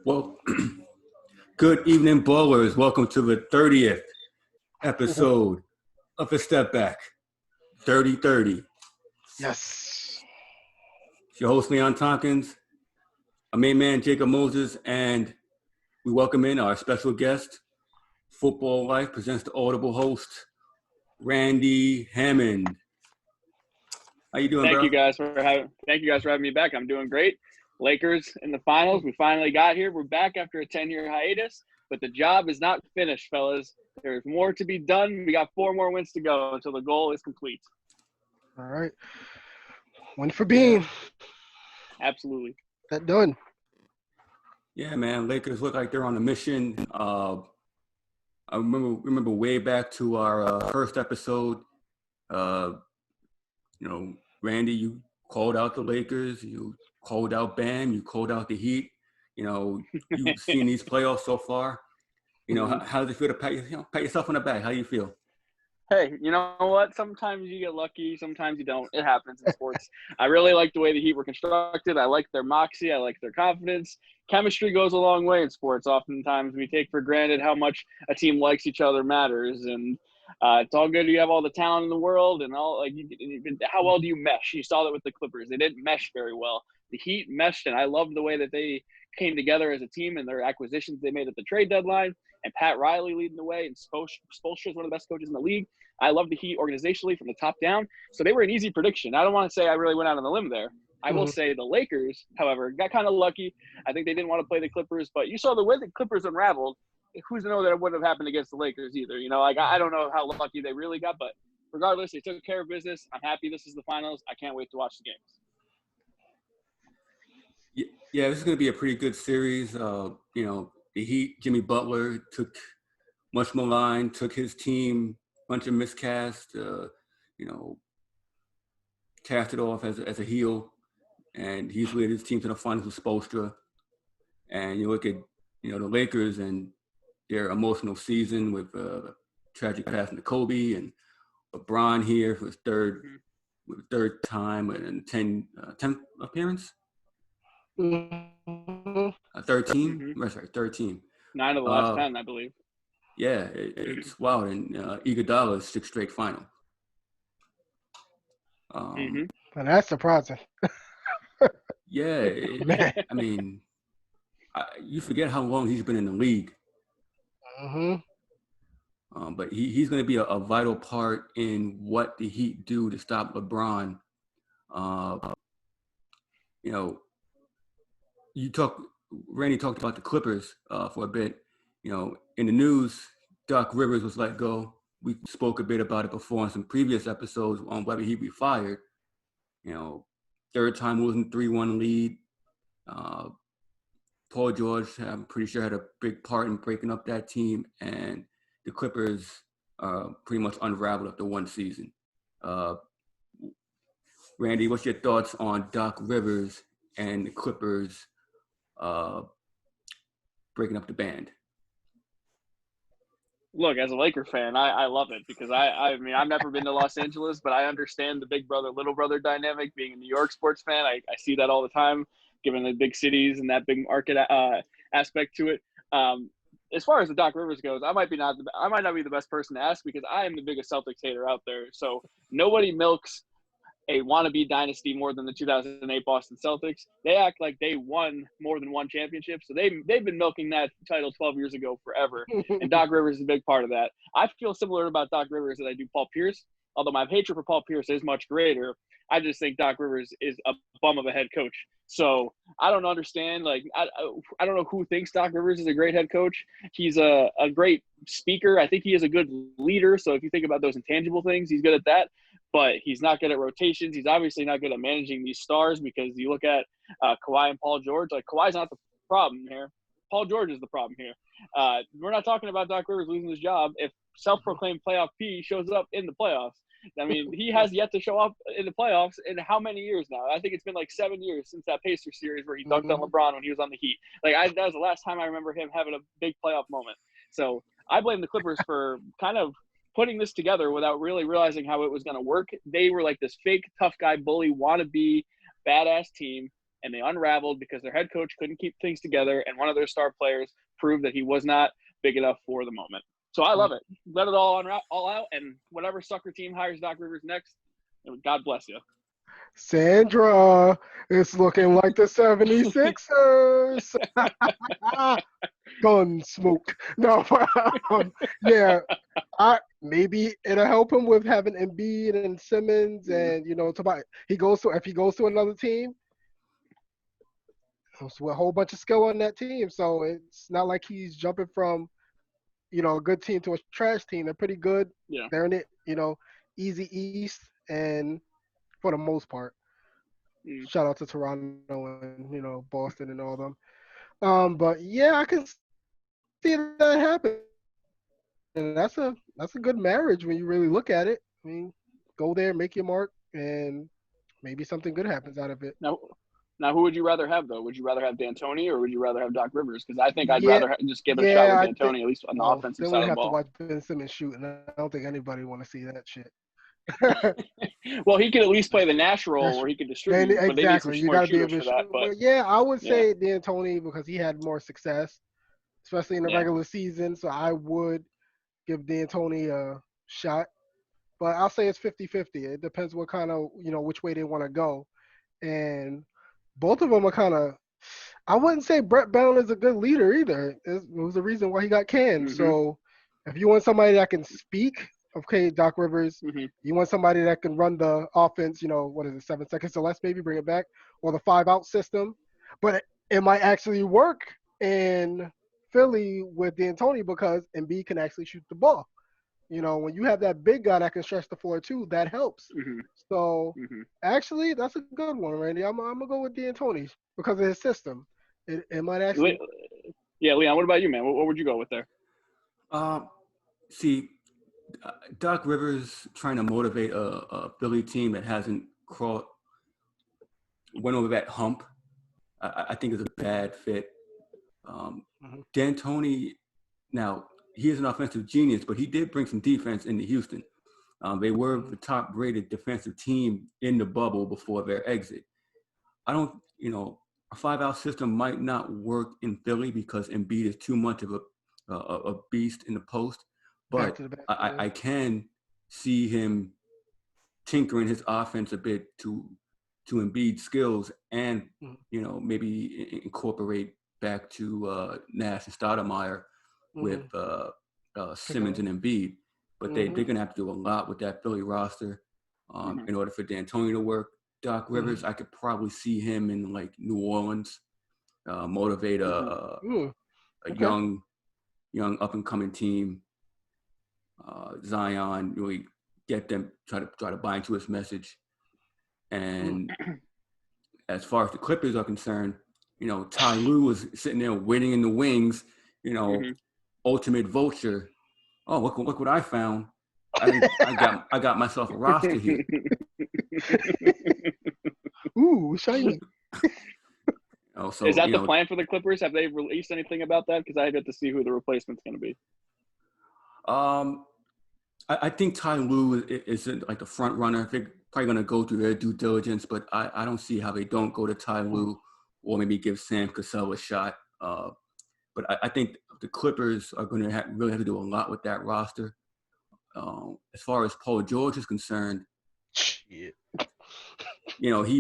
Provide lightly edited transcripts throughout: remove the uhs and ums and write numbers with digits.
Well, good evening, ballers. Welcome to the 30th episode of the Stepback, 30-30. Yes. It's your host, Leon Tompkins, our main man, Jacob Moses, and we welcome in our special guest, Football Life presents the Audible host, Randy Hammond. How you doing, Thank bro? you guys for having me back. I'm doing great. Lakers in the finals. We finally got here. We're back after a 10-year hiatus, but the job is not finished, fellas. There's more to be done. We got 4 more wins to go until the goal is complete. All right. One for Bean. Absolutely. That done. Yeah, man. Lakers look like they're on a mission. I remember way back to our first episode. Randy, you called out the Lakers. You called out Bam. You called out the Heat. You've seen these playoffs so far. How does it feel to pat yourself on the back? How do you feel? Hey, you know what? Sometimes you get lucky. Sometimes you don't. It happens in sports. I really like the way the Heat were constructed. I like their moxie. I like their confidence. Chemistry goes a long way in sports. Oftentimes we take for granted how much a team likes each other matters. And it's all good. You have all the talent in the world and all. How well do you mesh? You saw that with the Clippers. They didn't mesh very well. The Heat meshed, and I love the way that they came together as a team and their acquisitions they made at the trade deadline. And Pat Riley leading the way, and Spoelstra is one of the best coaches in the league. I love the Heat organizationally from the top down. So they were an easy prediction. I don't want to say I really went out on a limb there. I will say the Lakers, however, got kind of lucky. I think they didn't want to play the Clippers, but you saw the way the Clippers unraveled. Who's to know that it wouldn't have happened against the Lakers either? I don't know how lucky they really got, but regardless, they took care of business. I'm happy this is the finals. I can't wait to watch the games. Yeah, this is going to be a pretty good series. The Heat, Jimmy Butler took much maligned, took his team, bunch of miscast, cast it off as a heel, and he's led his team to the finals with Spoelstra. And you look at, the Lakers and their emotional season with tragic passing to Kobe and LeBron here for his third time and 10th appearance. 13? That's right, 13. 9 of the last 10, I believe. Yeah, it's wild. And Iguodala's 6th straight final. And that's surprising. Yeah, you forget how long he's been in the league. But he's going to be a vital part in what the Heat do to stop LeBron. Randy talked about the Clippers for a bit. In the news, Doc Rivers was let go. We spoke a bit about it before in some previous episodes on whether he'd be fired. Third time losing 3-1 lead. Paul George, I'm pretty sure, had a big part in breaking up that team, and the Clippers pretty much unraveled after one season. Randy, what's your thoughts on Doc Rivers and the Clippers breaking up the band? Look, as a Laker fan, I love it because I've never been to Los Angeles, but I understand the big brother, little brother dynamic. Being a New York sports fan, I see that all the time, given the big cities and that big market aspect to it. As far as the Doc Rivers goes, I might not be the best person to ask because I am the biggest Celtics hater out there. So nobody milks a wannabe dynasty more than the 2008 Boston Celtics. They act like they won more than one championship. So they've been milking that title 12 years ago forever. And Doc Rivers is a big part of that. I feel similar about Doc Rivers as I do Paul Pierce. Although my hatred for Paul Pierce is much greater, I just think Doc Rivers is a bum of a head coach. So I don't understand. I don't know who thinks Doc Rivers is a great head coach. He's a great speaker. I think he is a good leader. So if you think about those intangible things, he's good at that. But he's not good at rotations. He's obviously not good at managing these stars because you look at Kawhi and Paul George. Kawhi's not the problem here. Paul George is the problem here. We're not talking about Doc Rivers losing his job if self-proclaimed playoff P shows up in the playoffs. He has yet to show up in the playoffs in how many years now? I think it's been 7 years since that Pacers series where he dunked on LeBron when he was on the Heat. That was the last time I remember him having a big playoff moment. So I blame the Clippers for kind of putting this together without really realizing how it was going to work. They were like this fake tough guy bully wannabe badass team. and they unraveled because their head coach couldn't keep things together, and one of their star players proved that he was not big enough for the moment. So I love it. Let it all out, and whatever sucker team hires Doc Rivers next, God bless you. Sandra, it's looking like the 76ers. Gunsmoke. No, yeah. Maybe it'll help him with having Embiid and Simmons, and Tobias. If he goes to another team, with a whole bunch of skill on that team. So it's not like he's jumping from a good team to a trash team. They're pretty good. Yeah. They're in it, easy East, and for the most part. Shout out to Toronto and Boston and all them. But yeah, I can see that happen. And that's a good marriage when you really look at it. I mean, go there, make your mark, and maybe something good happens out of it. Now, who would you rather have, though? Would you rather have D'Antoni or would you rather have Doc Rivers? Because I think I'd rather just give it a shot with D'Antoni, at least on the offensive side of the ball. Then we have to watch Ben Simmons shoot, and I don't think anybody want to see that shit. Well, he could at least play the Nash role where he could distribute. Exactly. You got to be able to shoot. But yeah, I would say D'Antoni because he had more success, especially in the regular season. So I would give D'Antoni a shot. But I'll say it's 50-50. It depends what kind of, which way they want to go. And both of them are kind of – I wouldn't say Brett Brown is a good leader either. It was the reason why he got canned. Mm-hmm. So if you want somebody that can speak – okay, Doc Rivers, you want somebody that can run the offense, 7 seconds or less, maybe bring it back, or the 5-out system. But it might actually work in Philly with D'Antoni because Embiid can actually shoot the ball. When you have that big guy that can stretch the floor too, that helps. Mm-hmm. So actually, that's a good one, Randy. I'm gonna go with D'Antoni because of his system. It might actually. Yeah, Leon. What about you, man? What would you go with there? See. Doc Rivers trying to motivate a Philly team that hasn't went over that hump, I think is a bad fit. D'Antoni, now, he is an offensive genius, but he did bring some defense into Houston. They were the top-rated defensive team in the bubble before their exit. I don't, a 5-out system might not work in Philly because Embiid is too much of a beast in the post. But I can see him tinkering his offense a bit to Embiid's skills and, maybe incorporate back to Nash and Stoudemire with Simmons and Embiid. But they're going to have to do a lot with that Philly roster in order for D'Antoni to work. Doc Rivers, I could probably see him in, like, New Orleans, motivate a young up-and-coming team. Zion, really get them, try to buy into his message. And as far as the Clippers are concerned, Ty Lue was sitting there waiting in the wings, ultimate vulture. Oh, look what I found. I got myself a roster here. Ooh, shiny. So, is that the plan for the Clippers? Have they released anything about that? Because I get to see who the replacement's going to be. I think Ty Lue is like the front runner. They're probably going to go through their due diligence, but I don't see how they don't go to Ty Lue or maybe give Sam Cassell a shot. But I think the Clippers are going to really have to do a lot with that roster. As far as Paul George is concerned, he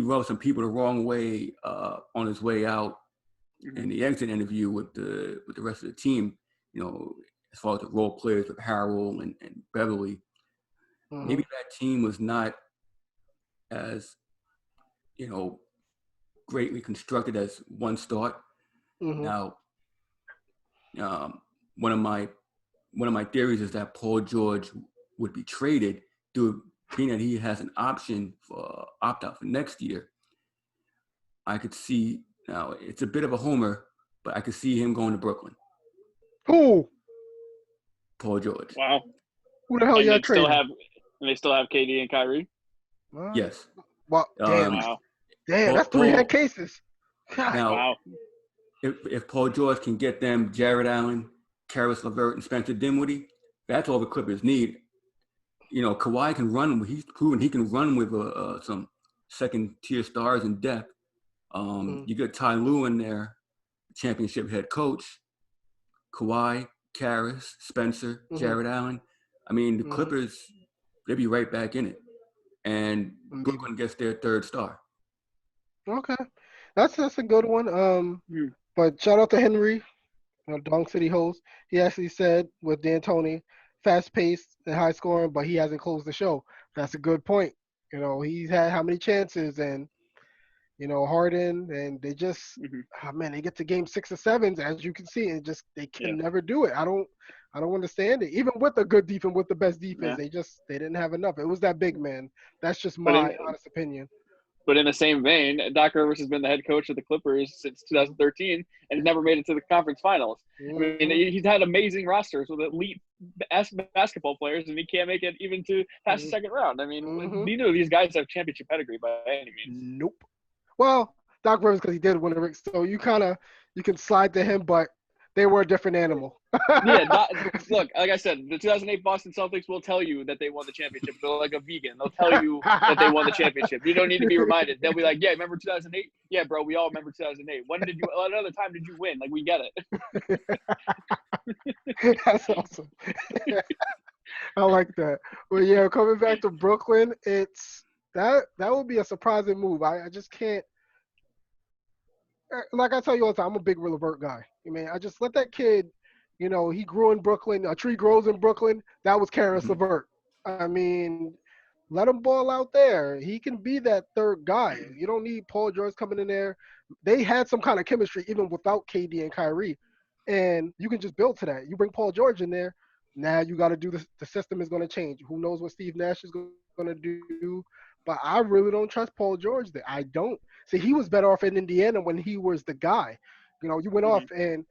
rubbed some people the wrong way on his way out in the exit interview with the rest of the team. As far as the role players with Harrell and Beverly, maybe that team was not as, greatly constructed as once thought. Now, one of my theories is that Paul George would be traded, being that he has an option for opt-out for next year. I could see, now it's a bit of a homer, but I could see him going to Brooklyn. Who? Paul George. Wow. Who the hell y'all trading? They still have KD and Kyrie? Yes. Well, damn. Wow. Damn, that's 3 head cases. God. Now, wow. If Paul George can get them Jared Allen, Karis LeVert, and Spencer Dinwiddie, that's all the Clippers need. Kawhi can run. He's proven he can run with some second-tier stars in depth. You get Ty Lue in there, championship head coach, Kawhi, Karras, Spencer, Jared Allen. I mean, the Clippers, they'll be right back in it. And Brooklyn gets their third star. Okay. That's a good one. But shout out to Henry, Dong City host. He actually said with D'Antoni, fast paced and high scoring, but he hasn't closed the show. That's a good point. He's had how many chances, and Harden, and they just they get to game 6 or 7, as you can see, and just they can never do it. I don't understand it. Even with the good defense, with the best defense, they didn't have enough. It was that big man. That's just my honest opinion. But in the same vein, Doc Rivers has been the head coach of the Clippers since 2013 and has never made it to the conference finals. I mean, he's had amazing rosters with elite basketball players, and he can't make it even to past the second round. I mean, neither of these guys have championship pedigree by any means. Nope. Well, Doc Rivers, because he did win a ring, so you can slide to him, but they were a different animal. Look, like I said, the 2008 Boston Celtics will tell you that they won the championship. They're like a vegan. They'll tell you that they won the championship. You don't need to be reminded. They'll be like, yeah, remember 2008? Yeah, bro, we all remember 2008. What other time did you win? Like, we get it. That's awesome. I like that. Well, yeah, coming back to Brooklyn, it's that would be a surprising move. I just can't. Like I tell you all the time, I'm a big LeVert guy. I mean, I just let that kid, he grew in Brooklyn. A tree grows in Brooklyn. That was Karis LeVert. I mean, let him ball out there. He can be that third guy. You don't need Paul George coming in there. They had some kind of chemistry even without KD and Kyrie. And you can just build to that. You bring Paul George in there. Now you got to do this. The system is going to change. Who knows what Steve Nash is going to do. But I really don't trust Paul George there. I don't. See, he was better off in Indiana when he was the guy. You went off and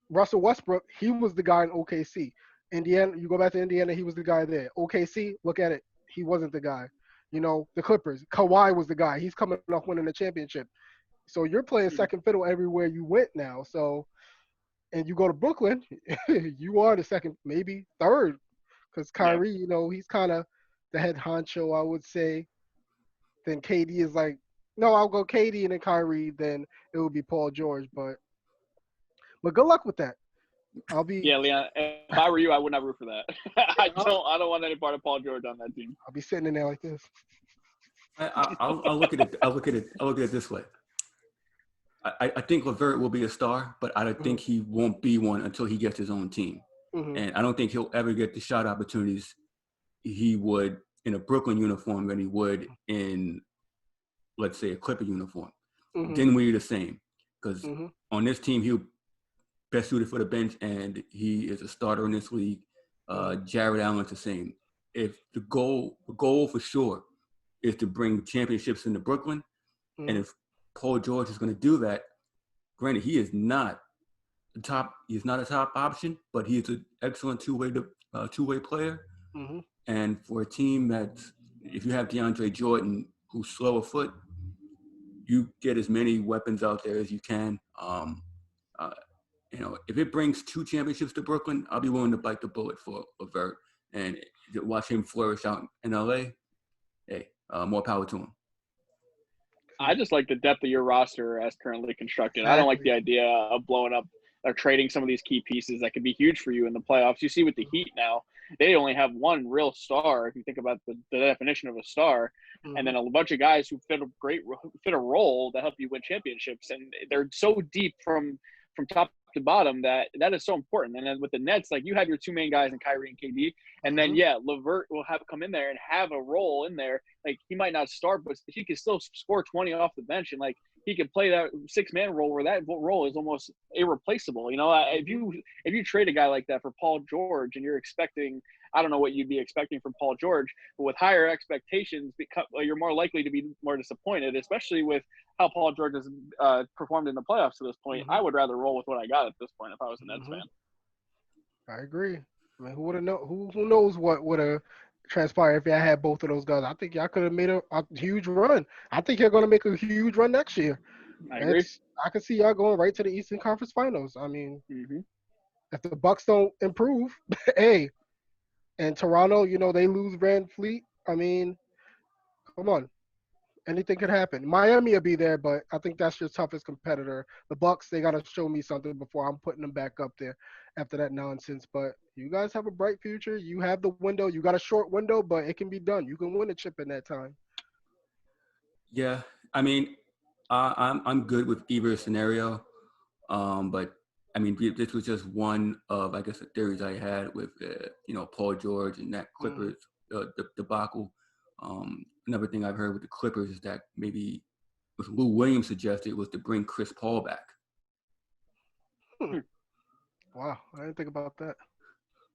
Russell Westbrook, he was the guy in OKC. Indiana, you go back to Indiana, he was the guy there. OKC, look at it. He wasn't the guy. The Clippers, Kawhi was the guy. He's coming off winning the championship. So you're playing second fiddle everywhere you went now. So, and you go to Brooklyn, you are the second, maybe third. Because Kyrie, he's kind of the head honcho, I would say. Then KD is like, no, I'll go KD and then Kyrie. Then it would be Paul George. But good luck with that. I'll be. Yeah, Leon. If I were you, I would not root for that. I don't want any part of Paul George on that team. I'll be sitting in there like this. I'll look at it. I'll look at it this way. I think LeVert will be a star, but I don't think he won't be one until he gets his own team. And I don't think he'll ever get the shot opportunities he would in a Brooklyn uniform than he would in, let's say, a Clipper uniform. Dinwiddie the same, because on this team he'll best suited for the bench, and he is a starter in this league. Jared Allen's the same. If the goal for sure is to bring championships into Brooklyn, and if Paul George is going to do that, granted he is not the top. He's not a top option, but he is an excellent two-way player. And for a team that's, if you have DeAndre Jordan, who's slow of foot, you get as many weapons out there as you can. If it brings 2 championships to Brooklyn, I'll be willing to bite the bullet for LeVert and watch him flourish out in LA. Hey, more power to him. I just like the depth of your roster as currently constructed. I don't like the idea of blowing up or trading some of these key pieces that could be huge for you in the playoffs. You see with the Heat now, they only have one real star, if you think about the definition of a star, and then a bunch of guys who fit a role that help you win championships. And they're so deep from top to bottom that is so important. And then with the Nets, like, you have your 2 main guys in Kyrie and KD, and then LeVert will have come in there and have a role in there. Like, he might not start, but he can still score 20 off the bench, and like he can play that 6-man role where that role is almost irreplaceable. If you trade a guy like that for Paul George and you're expecting, I don't know what you'd be expecting from Paul George, but with higher expectations, you're more likely to be more disappointed, especially with how Paul George has performed in the playoffs to this point. I would rather roll with what I got at this point if I was a Nets fan. I agree. I mean, who knows what would have transpired if I had both of those guys? I think y'all could have made a huge run. I think you're going to make a huge run next year. I agree. I can see y'all going right to the Eastern Conference Finals. I mean, if the Bucks don't improve, hey, and Toronto, they lose Van Fleet. I mean, come on. Anything could happen. Miami will be there, but I think that's your toughest competitor. The Bucks, they got to show me something before I'm putting them back up there after that nonsense. But you guys have a bright future. You have the window. You got a short window, but it can be done. You can win a chip in that time. Yeah, I mean, I'm good with either scenario, but I mean, this was just one of, I guess, the theories I had with Paul George and that Clippers debacle. Another thing I've heard with the Clippers is that maybe what Lou Williams suggested was to bring Chris Paul back. Wow, I didn't think about that.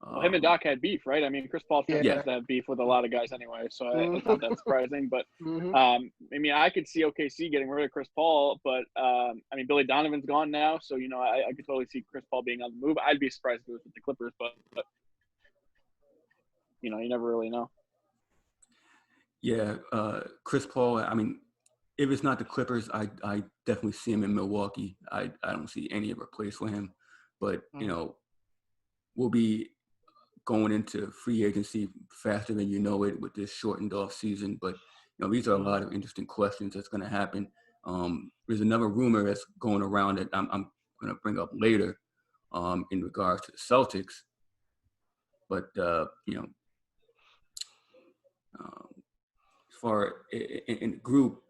Well, him and Doc had beef, right? I mean, Chris Paul tends Yeah. to have beef with a lot of guys anyway, so it's not that surprising. But I mean, I could see OKC getting rid of Chris Paul, but I mean, Billy Donovan's gone now, so I could totally see Chris Paul being on the move. I'd be surprised if it was with the Clippers, but you never really know. Yeah, Chris Paul. I mean, if it's not the Clippers, I definitely see him in Milwaukee. I don't see any other place for him, but we'll be going into free agency faster than you know it with this shortened off season. But these are a lot of interesting questions that's going to happen. There's another rumor that's going around that I'm going to bring up later in regards to the Celtics. But as far in the group,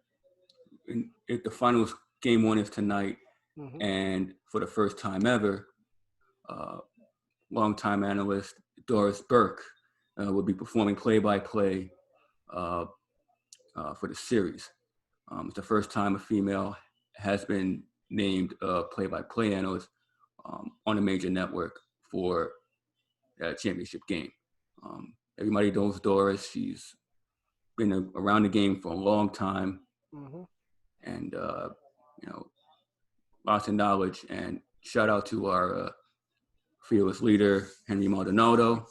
if the finals game 1 is tonight, and for the first time ever, longtime analyst Doris Burke will be performing play-by-play for the series. It's the first time a female has been named play-by-play analyst on a major network for a championship game. Everybody knows Doris. She's been around the game for a long time, and lots of knowledge. And shout out to our fearless leader, Henry Maldonado,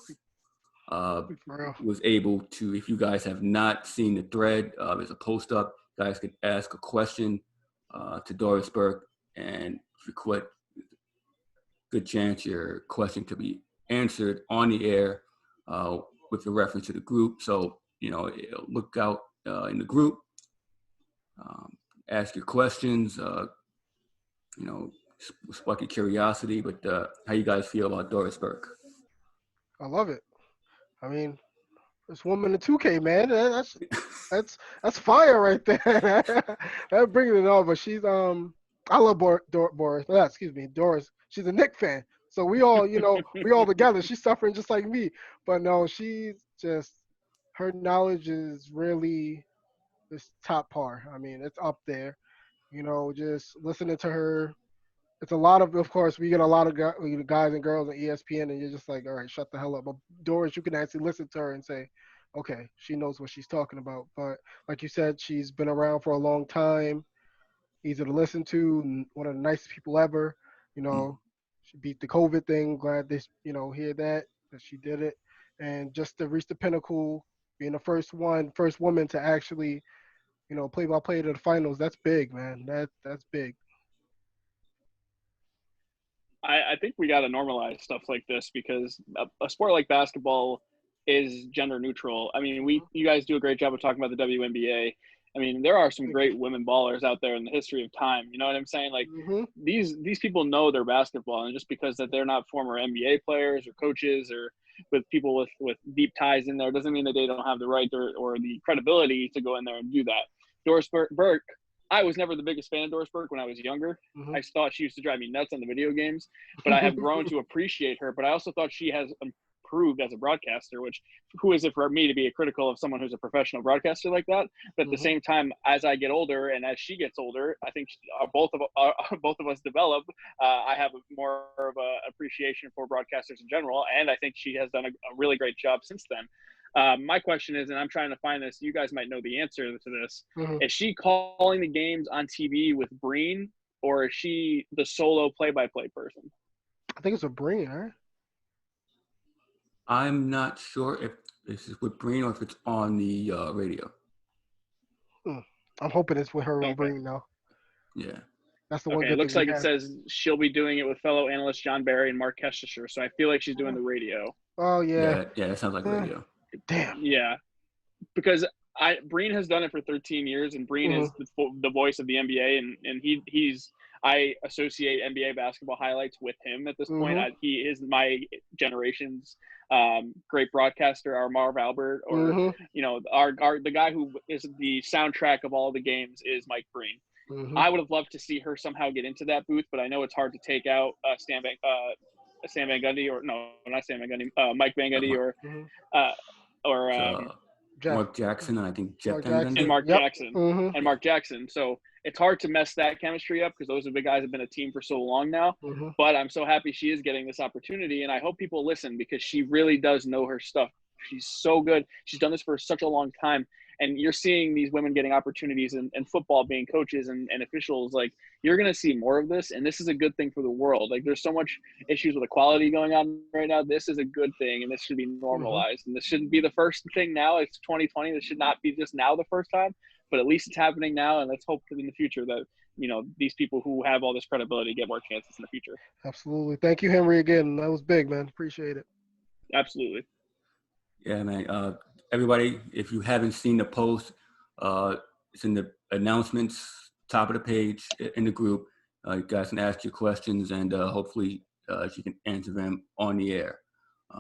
was able to, if you guys have not seen the thread, there's a post up, you guys could ask a question to Doris Burke, and if you quit, good chance your question could be answered on the air with the reference to the group. So, look out in the group, ask your questions, spark your curiosity. But how you guys feel about Doris Burke? I love it. I mean, this woman in 2K, man, that's fire right there. That brings it on. But she's I love Doris. She's a Knicks fan, so we all we all together. She's suffering just like me, but no, she's just, her knowledge is really this top par. I mean, it's up there. Just listening to her. It's a lot of course, we get a lot of guys and girls on ESPN, and you're just like, all right, shut the hell up. But Doris, you can actually listen to her and say, okay, she knows what she's talking about. But like you said, she's been around for a long time, easy to listen to, one of the nicest people ever. She beat the COVID thing. Glad they, hear that she did it. And just to reach the pinnacle, being the first woman to actually, play-by-play to the finals, that's big, man. That's big. I think we got to normalize stuff like this because a sport like basketball is gender neutral. I mean, you guys do a great job of talking about the WNBA. I mean, there are some great women ballers out there in the history of time. You know what I'm saying? Like these people know their basketball, and just because that they're not former NBA players or coaches or with people with deep ties in there doesn't mean that they don't have the right or the credibility to go in there and do that. Doris Burke. I was never the biggest fan of Doris Burke when I was younger. I thought she used to drive me nuts on the video games, but I have grown to appreciate her. But I also thought she has improved as a broadcaster, which who is it for me to be critical of someone who's a professional broadcaster like that? But at the same time, as I get older and as she gets older, I think both of us develop. I have more of an appreciation for broadcasters in general, and I think she has done a really great job since then. My question is, and I'm trying to find this, you guys might know the answer to this. Is she calling the games on TV with Breen, or is she the solo play-by-play person? I think it's with Breen, right? I'm not sure if this is with Breen or if it's on the radio. I'm hoping it's with her and Breen now. Yeah. That's the one. It looks like it says she'll be doing it with fellow analyst John Barry and Mark Kestisher, so I feel like she's doing the radio. Oh, yeah. Yeah, that sounds like radio. Damn. Yeah, because Breen has done it for 13 years, and Breen Mhm. is the voice of the NBA, and he's I associate NBA basketball highlights with him at this point. Mhm. He is my generation's great broadcaster, our Marv Albert, or Mhm. our the guy who is the soundtrack of all the games is Mike Breen. Mhm. I would have loved to see her somehow get into that booth, but I know it's hard to take out Sam Van Gundy, or no, not Sam Van Gundy, Mike Van Gundy, Mhm. uh, or Jeff. Mark Jackson and I think Jeff Mark Van and Jackson. Gundy. Mark Yep. Jackson Mhm. and Mark Jackson. So it's hard to mess that chemistry up because those are the guys have been a team for so long now. Mhm. But I'm so happy she is getting this opportunity, and I hope people listen because she really does know her stuff. She's so good. She's done this for such a long time. And you're seeing these women getting opportunities in football, being coaches and officials. Like, you're going to see more of this, and this is a good thing for the world. Like, there's so much issues with equality going on right now. This is a good thing, and this should be normalized. And this shouldn't be the first thing now. It's 2020. This should not be just now the first time, but at least it's happening now, and let's hope that in the future that, these people who have all this credibility get more chances in the future. Absolutely. Thank you, Henry, again. That was big, man. Appreciate it. Absolutely. Yeah, man. Everybody, if you haven't seen the post, it's in the announcements, top of the page in the group. You guys can ask your questions, and hopefully you can answer them on the air.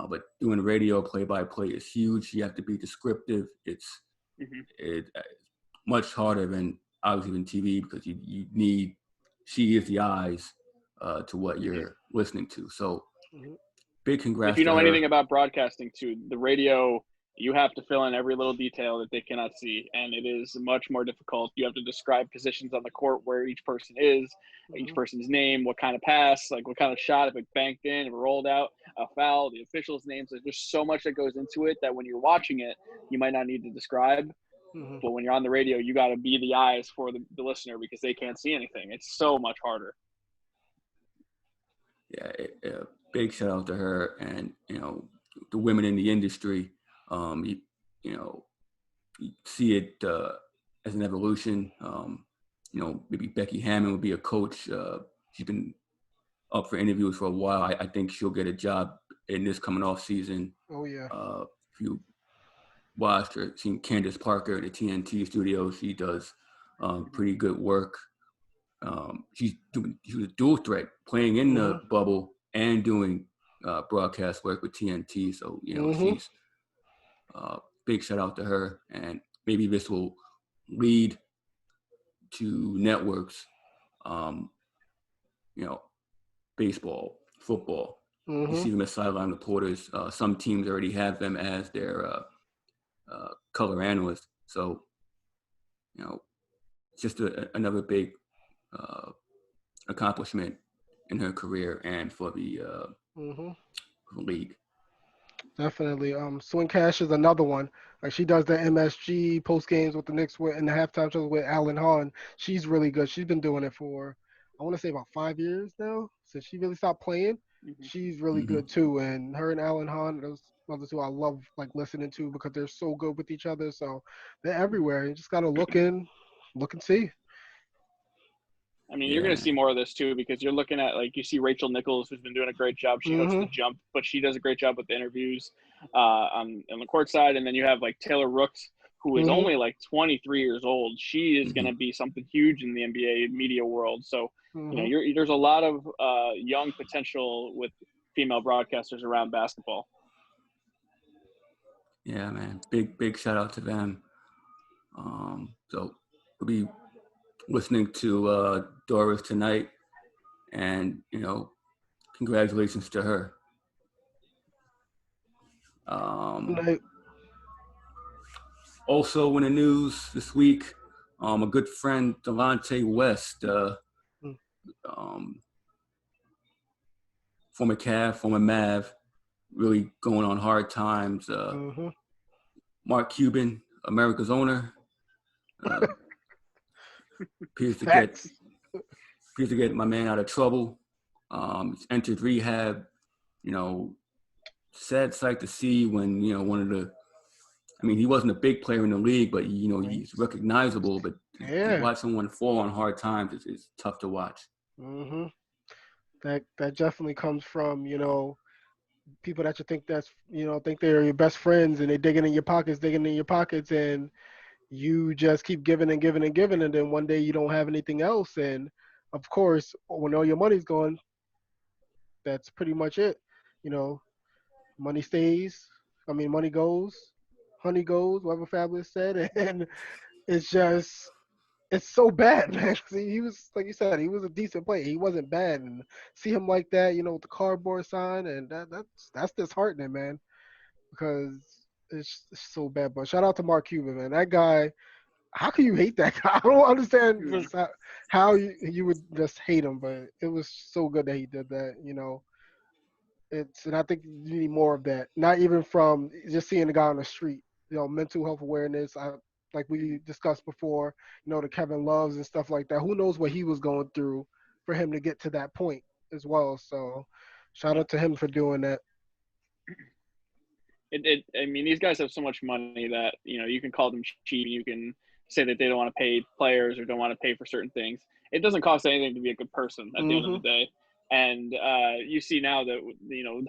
But doing radio play-by-play is huge. You have to be descriptive. It's much harder than obviously than TV because you need, she is the eyes to what you're listening to. So big congrats If you to know her. anything about broadcasting too, the radio, you have to fill in every little detail that they cannot see, and it is much more difficult. You have to describe positions on the court where each person is, each person's name, what kind of pass, like what kind of shot, if it banked in, if it rolled out, a foul, the officials' names. Like, there's so much that goes into it that when you're watching it, you might not need to describe. But when you're on the radio, you got to be the eyes for the listener because they can't see anything. It's so much harder. Yeah, big shout out to her and, the women in the industry. You see it as an evolution. Maybe Becky Hammond would be a coach. She's been up for interviews for a while. I think she'll get a job in this coming off season. Oh, yeah. If you watched her, seen Candace Parker at the TNT studio, she does pretty good work. She was a dual threat, playing in the bubble and doing broadcast work with TNT. So, she's big shout out to her. And maybe this will lead to networks, baseball, football. You see them as sideline reporters. Some teams already have them as their color analysts. So, just another big accomplishment in her career and for the league. Definitely. Swing Cash is another one. Like, she does the MSG post games with the Knicks and the halftime shows with Alan Hahn. She's really good. She's been doing it for, I want to say, about 5 years now since she really stopped playing. She's really good too. And her and Alan Hahn, those other two, I love listening to because they're so good with each other. So they're everywhere. You just gotta look and see. I mean, you're going to see more of this too because you're looking at, like, you see Rachel Nichols, who's been doing a great job. She hosts The Jump, but she does a great job with the interviews on the court side. And then you have like Taylor Rooks, who is only like 23 years old. She is going to be something huge in the NBA media world. So, there's a lot of young potential with female broadcasters around basketball. Yeah, man. Big shout out to them. So we'll be listening to Doris tonight, and congratulations to her. Also in the news this week, a good friend, Delonte West, former Cav, former Mav, really going on hard times. Mark Cuban, America's owner, appears to get my man out of trouble. He's entered rehab. Sad sight to see when one of the. I mean, he wasn't a big player in the league, but he's recognizable. But to watch someone fall on hard times is tough to watch. That definitely comes from people that you think think they're your best friends, and they're digging in your pockets, and you just keep giving and giving and giving, and then one day you don't have anything else. And of course, when all your money's gone, that's pretty much it. You know, money stays. I mean, money goes, honey goes, whatever Fabulous said, and it's just it's so bad, man. See, he was like you said, he was a decent player. He wasn't bad, and see him like that, with the cardboard sign, and that's disheartening, man, because it's so bad. But shout out to Mark Cuban, man. That guy. How can you hate that guy? I don't understand just how you would just hate him, but it was so good that he did that. And I think you need more of that. Not even from just seeing the guy on the street. Mental health awareness. Like we discussed before. The Kevin Loves and stuff like that. Who knows what he was going through for him to get to that point as well. So, shout out to him for doing that. I mean, these guys have so much money that you can call them cheap. You can say that they don't want to pay players or don't want to pay for certain things. It doesn't cost anything to be a good person at the end of the day. And you see now that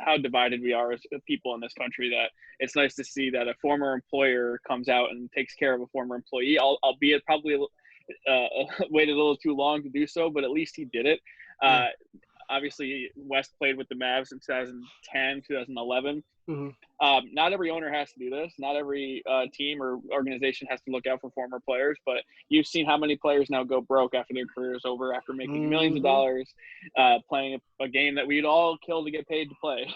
how divided we are as people in this country, that it's nice to see that a former employer comes out and takes care of a former employee, albeit probably waited a little too long to do so, but at least he did it. Obviously, West played with the Mavs in 2010, 2011. Not every owner has to do this. Not every team or organization has to look out for former players. But you've seen how many players now go broke after their career is over, after making millions of dollars, playing a game that we'd all kill to get paid to play.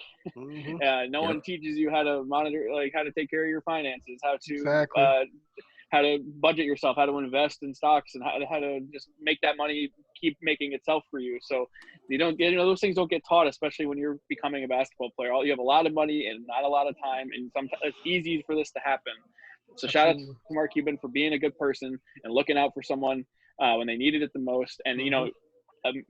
No one teaches you how to monitor, like how to take care of your finances, how to budget yourself, how to invest in stocks, and how to just make that money keep making itself for you. So you don't get, those things don't get taught, especially when you're becoming a basketball player. You have a lot of money and not a lot of time, and sometimes it's easy for this to happen. So shout out to Mark Cuban for being a good person and looking out for someone when they needed it the most. And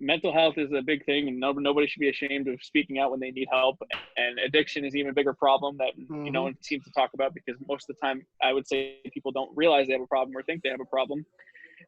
mental health is a big thing, and nobody should be ashamed of speaking out when they need help. And addiction is an even bigger problem that no one seems to talk about, because most of the time I would say people don't realize they have a problem or think they have a problem.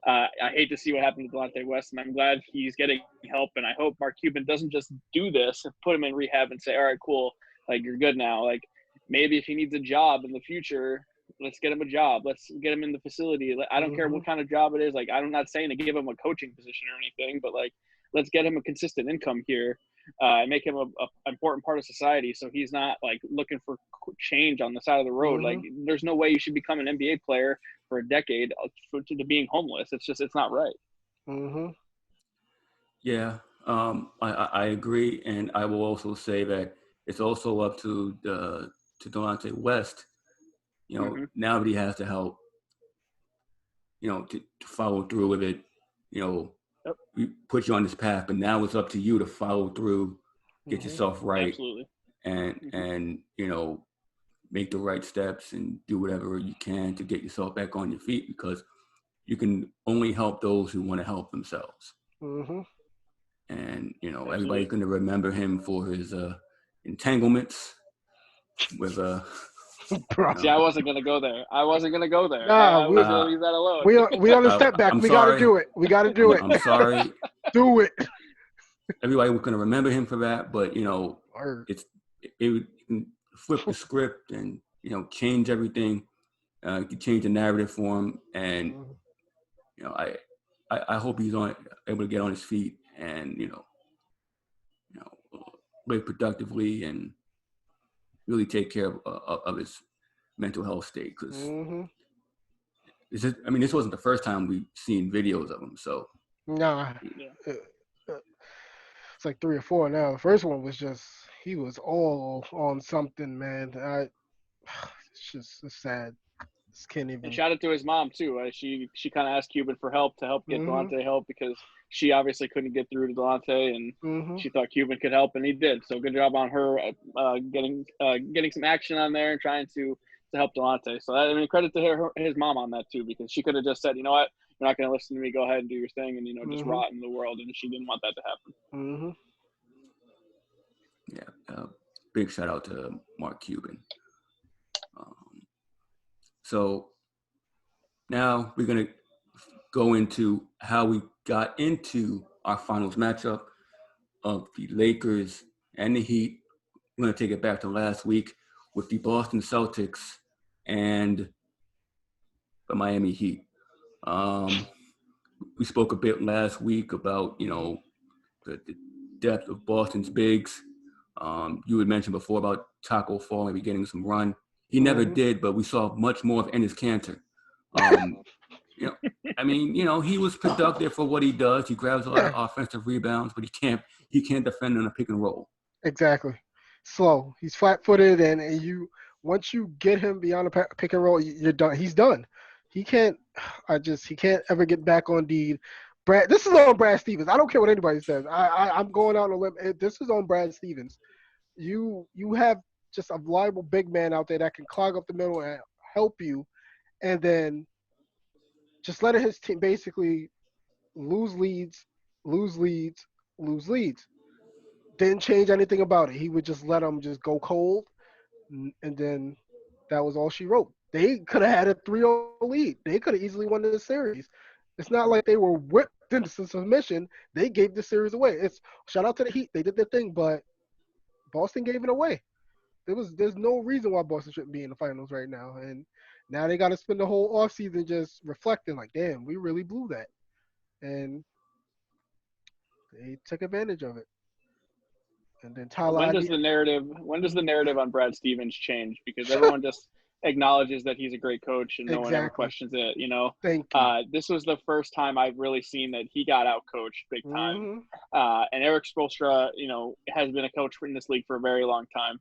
I hate to see what happened to Delonte West, and I'm glad he's getting help. And I hope Mark Cuban doesn't just do this and put him in rehab and say, all right, cool, like you're good now. Like maybe if he needs a job in the future, let's get him a job. Let's get him in the facility. I don't care what kind of job it is. Like, I'm not saying to give him a coaching position or anything, but like, let's get him a consistent income here and make him an important part of society. So he's not like looking for change on the side of the road. Like, there's no way you should become an NBA player for a decade to being homeless. It's not right. Yeah, I agree. And I will also say that it's also up to Delonte West, now that he has to help, to follow through with it, we put you on this path, but now it's up to you to follow through, get yourself right. Absolutely. And make the right steps and do whatever you can to get yourself back on your feet, because you can only help those who want to help themselves. And, everybody's going to remember him for his entanglements with See, I wasn't gonna go there. Nah, I was gonna leave that alone. We on the step back. We gotta do it. I'm sorry. Do it. Everybody was gonna remember him for that, but it can flip the script and change everything. You can change the narrative for him, and I hope he's able to get on his feet and live productively and really take care of his mental health state, because this wasn't the first time we've seen videos of him. So it's like 3 or 4 now. The first one was just he was all on something, man. It's sad. This can't even. And shout out to his mom too. She kind of asked Cuban for help to help get Delonte help, because she obviously couldn't get through to Delonte, and she thought Cuban could help, and he did. So good job on her getting some action on there and trying to help Delonte. So credit to his mom on that too, because she could have just said, you know what, you're not going to listen to me. Go ahead and do your thing, and just rot in the world. And she didn't want that to happen. Yeah, big shout out to Mark Cuban. So now we're going to go into how we got into our finals matchup of the Lakers and the Heat. We're going to take it back to last week with the Boston Celtics and the Miami Heat. We spoke a bit last week about, the depth of Boston's bigs. You had mentioned before about Taco Fall maybe getting some run. He never did, but we saw much more of Enes Kanter. He was productive for what he does. He grabs a lot of offensive rebounds, but he can't defend in a pick and roll. Exactly. Slow. He's flat-footed, and once you get him beyond the pick and roll, you're done. He's done. He can't ever get back on D. This is on Brad Stevens. I don't care what anybody says. I'm going out on a limb. This is on Brad Stevens. You have just a reliable big man out there that can clog up the middle and help you, and then just letting his team basically lose leads. Didn't change anything about it. He would just let them just go cold, and then that was all she wrote. They could have had a 3-0 lead. They could have easily won the series. It's not like they were whipped into submission. They gave the series away. It's shout out to the Heat. They did their thing, but Boston gave it away. There's no reason why Boston shouldn't be in the finals right now. And now they got to spend the whole offseason just reflecting like, damn, we really blew that. And they took advantage of it. And then Tyler. When does the narrative on Brad Stevens change? Because everyone just acknowledges that he's a great coach and no one ever questions it. Thank you. This was the first time I've really seen that he got out coached big time. And Eric Spoelstra, has been a coach in this league for a very long time.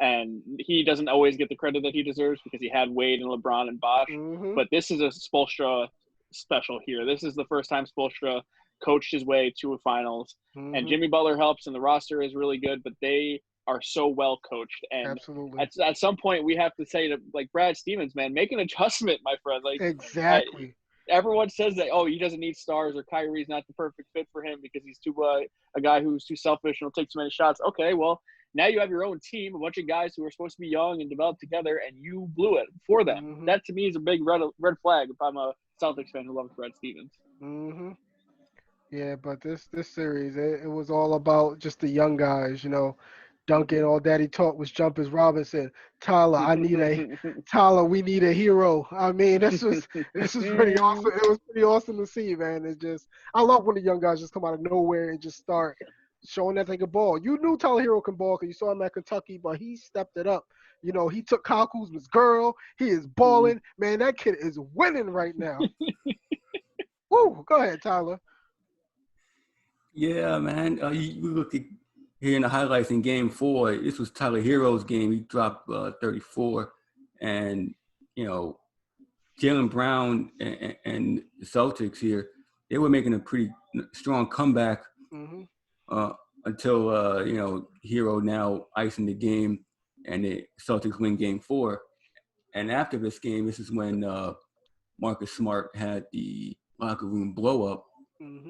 And he doesn't always get the credit that he deserves because he had Wade and LeBron and Bosh. But this is a Spoelstra special here. This is the first time Spoelstra coached his way to a finals. And Jimmy Butler helps, and the roster is really good, but they are so well coached. And absolutely, at some point we have to say to Brad Stevens, man, make an adjustment, my friend. Exactly. Everyone says that, he doesn't need stars or Kyrie's not the perfect fit for him because he's a guy who's too selfish and will take too many shots. Okay, well, now you have your own team, a bunch of guys who are supposed to be young and developed together, and you blew it for them. That to me is a big red flag if I'm a Celtics fan who loves Brad Stevens. Yeah, but this series, it was all about just the young guys, Duncan, all Daddy taught was Jumpers Robinson. Tyler, we need a hero. I mean, this was pretty awesome. It was pretty awesome to see, man. I love when the young guys just come out of nowhere and just start showing that they can ball. You knew Tyler Hero can ball because you saw him at Kentucky, but he stepped it up. He took Kyle Kuzma's girl. He is balling. Man, that kid is winning right now. Woo! Go ahead, Tyler. Yeah, man. You look at here in the highlights in Game 4. This was Tyler Hero's game. He dropped 34, and Jaylen Brown and the Celtics here, they were making a pretty strong comeback until Hero now icing the game, and the Celtics win Game 4. And after this game, this is when Marcus Smart had the locker room blow up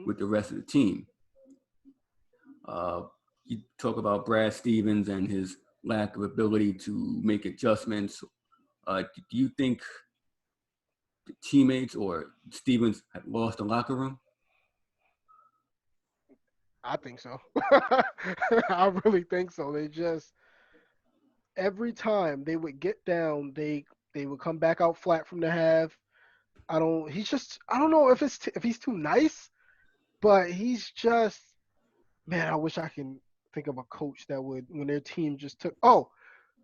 with the rest of the team. You talk about Brad Stevens and his lack of ability to make adjustments. Do you think the teammates or Stevens had lost the locker room? I think so. I really think so. They just every time they would get down, they would come back out flat from the half. I don't know if he's too nice, but he's just, man, I wish I can think of a coach that would, when their team just took,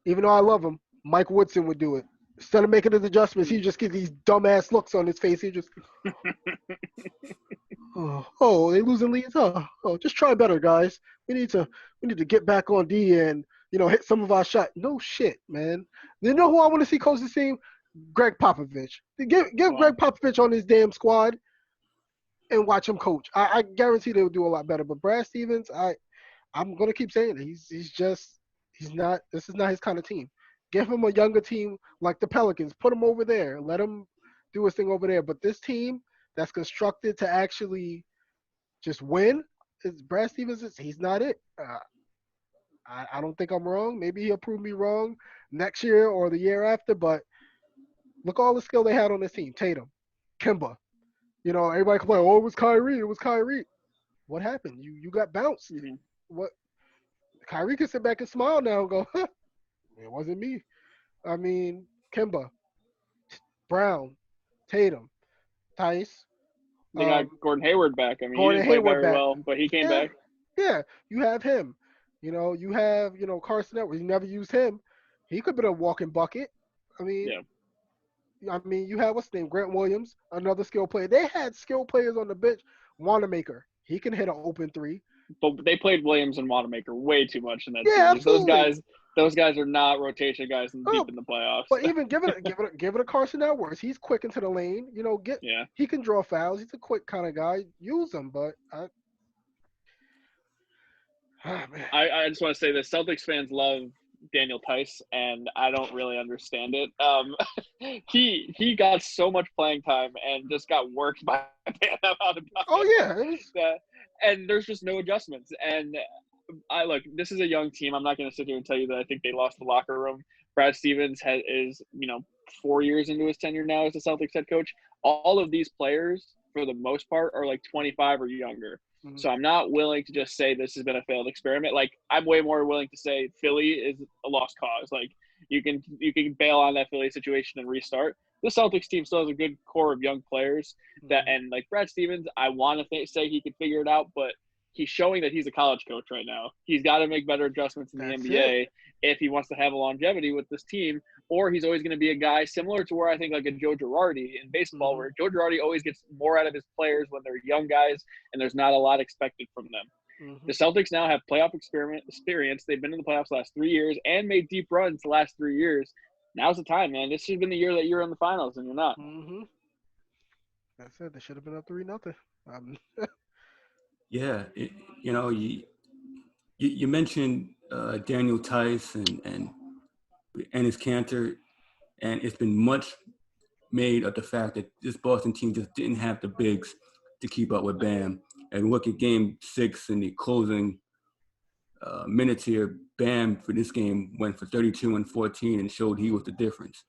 even though I love him, Mike Woodson would do it. Instead of making his adjustments, he'd just get these dumbass looks on his face. He just, they losing leads. Just try better, guys. We need to get back on D and hit some of our shots. No shit, man. You know who I want to see coach the team? Greg Popovich. Give Greg Popovich on his damn squad and watch him coach. I guarantee they will do a lot better. But Brad Stevens, I'm gonna keep saying it. This is not his kind of team. Give him a younger team like the Pelicans. Put him over there. Let him do his thing over there. But this team that's constructed to actually just win, is Brad Stevens. He's not it. I don't think I'm wrong. Maybe he'll prove me wrong next year or the year after. But look all the skill they had on this team. Tatum, Kemba. Everybody complain, it was Kyrie. It was Kyrie. What happened? You got bounced. What? Kyrie can sit back and smile now and go, it wasn't me. I mean, Kemba, Brown, Tatum, Tice, They got um, Gordon Hayward back. I mean, he Gordon didn't play Hayward very back. well, but he came Yeah, back. yeah. You have him. You have Carson Edwards. You never used him. He could be a walking bucket. I mean, Yeah. you have what's his name, Grant Williams, another skill player. They had skill players on the bench. Wanamaker, he can hit an open three. But they played Williams and Wanamaker way too much in that Yeah, series. absolutely. Those guys are not rotation guys deep Oh, in the playoffs. but even give it a Carson Edwards. He's quick into the lane. Yeah. He can draw fouls. He's a quick kind of guy. Use him, but man. I just want to say this: Celtics fans love Daniel Tice, and I don't really understand it. He got so much playing time and just got worked by Bam out of Oh yeah. and there's just no adjustments. And look, this is a young team. I'm not going to sit here and tell you that I think they lost the locker room. Brad Stevens is 4 years into his tenure now as the Celtics head coach. All of these players, for the most part, are like 25 or younger. Mm-hmm. So I'm not willing to just say this has been a failed experiment. Like, I'm way more willing to say Philly is a lost cause. Like, you can bail on that Philly situation and restart. The Celtics team still has a good core of young players and like Brad Stevens, I want to say he could figure it out, but he's showing that he's a college coach right now. He's got to make better adjustments in the NBA if he wants to have a longevity with this team, or he's always going to be a guy similar to where I think like a Joe Girardi in baseball, where Joe Girardi always gets more out of his players when they're young guys and there's not a lot expected from them. The Celtics now have playoff experience. They've been in the playoffs the last 3 years and made deep runs the last 3 years. Now's the time, man. This should have been the year that you're in the finals, and you're not. That's it. They should have been up 3-0. Yeah, you mentioned Daniel Tice and Enes Kanter, and it's been much made of the fact that this Boston team just didn't have the bigs to keep up with Bam. And look at Game 6 in the closing minutes here. Bam for this game went for 32 and 14 and showed he was the difference.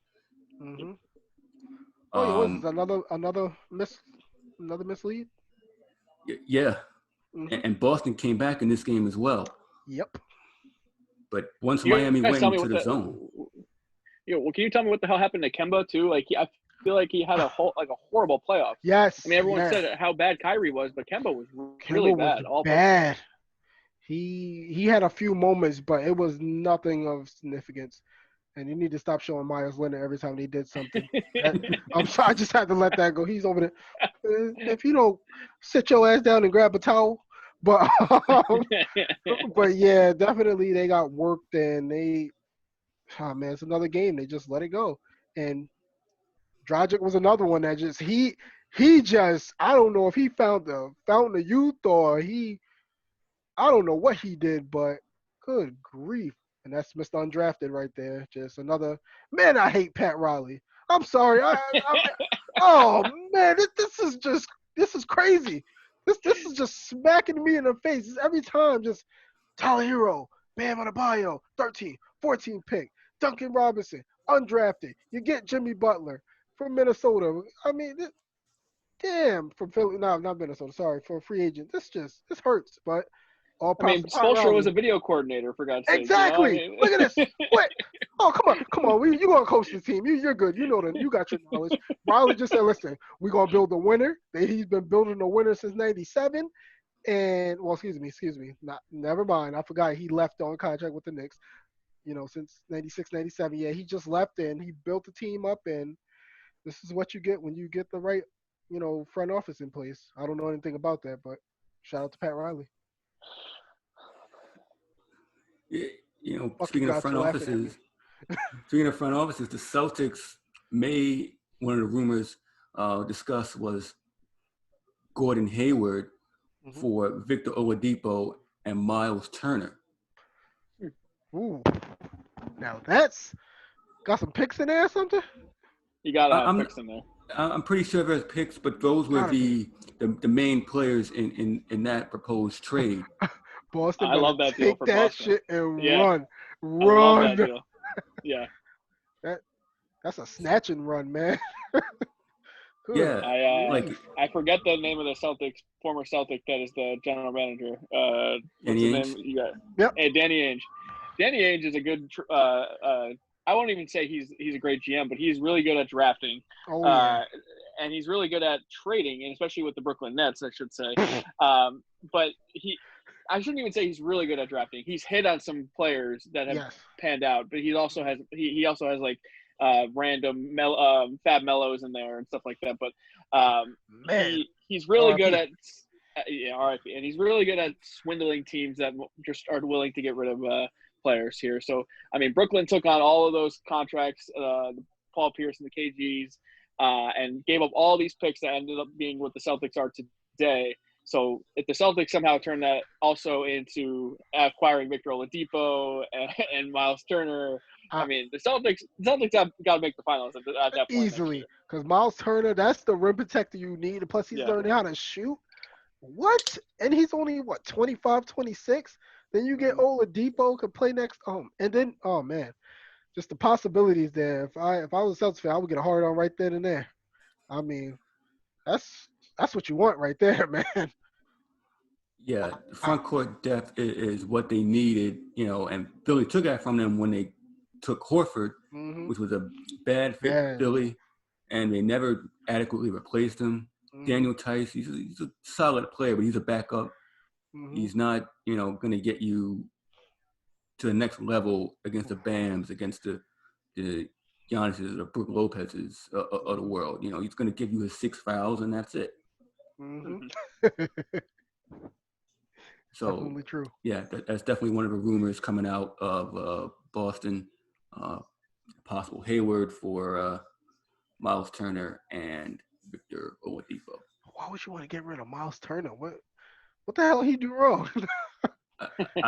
Oh yeah, what is this, another mislead? Yeah, and Boston came back in this game as well. Yep. But once Miami went into the zone. Well, can you tell me what the hell happened to Kemba too? Like, I feel like he had a horrible playoff. Yes. I mean, everyone said how bad Kyrie was, but Kemba was really bad. Bad. He had a few moments, but it was nothing of significance. And you need to stop showing Myers Leonard every time they did something. I'm sorry, I just had to let that go. He's over there. If you don't sit your ass down and grab a towel. But yeah, definitely they got worked and it's another game. They just let it go. And Dragic was another one that just he just, I don't know if he found the fountain of youth or I don't know what he did, but good grief. And that's Mr. Undrafted right there. Just another man. I hate Pat Riley. I'm sorry. Oh man, this is crazy. This is just smacking me in the face. Every time, just Tyler Hero, Bam Adebayo, 13, 14 pick, Duncan Robinson, undrafted. You get Jimmy Butler from Minnesota. I mean, damn, from Philly. No, not Minnesota. Sorry, for a free agent. This hurts, but. Spoelstra was a video coordinator, for God's sake. Exactly. Look at this. What? Oh, come on. You gonna coach the team? You're good. You got your knowledge. Riley just said, "Listen, we're gonna build a winner." He's been building a winner since '97, and excuse me. Never mind. I forgot he left on contract with the Knicks. Since '96, '97. Yeah, he just left and he built the team up, and this is what you get when you get the right, front office in place. I don't know anything about that, but shout out to Pat Riley. Speaking of front offices, the Celtics one of the rumors discussed was Gordon Hayward for Victor Oladipo and Miles Turner. Ooh, now that's got some picks in there or something? You gotta have picks in there. I'm pretty sure there's picks, but those were the main players in that proposed trade. Boston, I love that deal take for that Boston. Shit and run. I love that deal. Yeah. That's a snatching run, man. Yeah. I forget the name of the former Celtic that is the general manager. What's his name? You got? Yep. Hey, Danny Ainge. Danny Ainge is a good. I won't even say he's a great GM, but he's really good at drafting. Oh, yeah. and he's really good at trading, and especially with the Brooklyn Nets, I should say. But I shouldn't even say he's really good at drafting. He's hit on some players that have panned out, but he also has like random Fab Mellows in there and stuff like that. But he's really good at RIP, and he's really good at swindling teams that just are willing to get rid of players here. So I mean, Brooklyn took on all of those contracts, the Paul Pierce and the KGs, and gave up all these picks that ended up being what the Celtics are today. So if the Celtics somehow turn that also into acquiring Victor Oladipo and Miles Turner, I mean, the Celtics have got to make the finals at that point. Easily, because Miles Turner, that's the rim protector you need. Plus, he's learning how to shoot. What? And he's only, 25, 26? Then you get Oladipo, could play next. And then, oh, man, just the possibilities there. If I was a Celtics fan, I would get a hard on right then and there. I mean, that's what you want right there, man. Yeah, front court depth is what they needed, and Philly took that from them when they took Horford, which was a bad fit for Philly, and they never adequately replaced him. Daniel Tice, he's a solid player, but he's a backup. He's not, going to get you to the next level against the Bams, against the Giannis's or Brook Lopez's of the world. He's going to give you his 6 fouls, and that's it. So, definitely true. Yeah, that's definitely one of the rumors coming out of Boston. Possible Hayward for Miles Turner and Victor Oladipo. Why would you want to get rid of Miles Turner? What the hell he do wrong?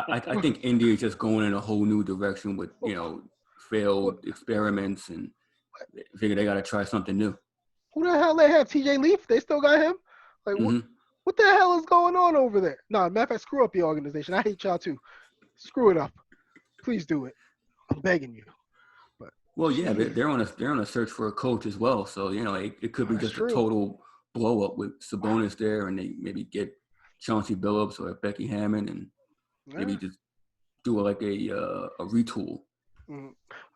I think India is just going in a whole new direction with failed experiments, and figure they got to try something new. Who the hell they have? TJ Leaf? They still got him? Like what the hell is going on over there? No, matter of fact, screw up your organization. I hate y'all too. Screw it up. Please do it. I'm begging you. But they're on a search for a coach as well. So it could be just a total blow up with Sabonis there, and they maybe get Chauncey Billups or Becky Hammond, and maybe just do like a retool.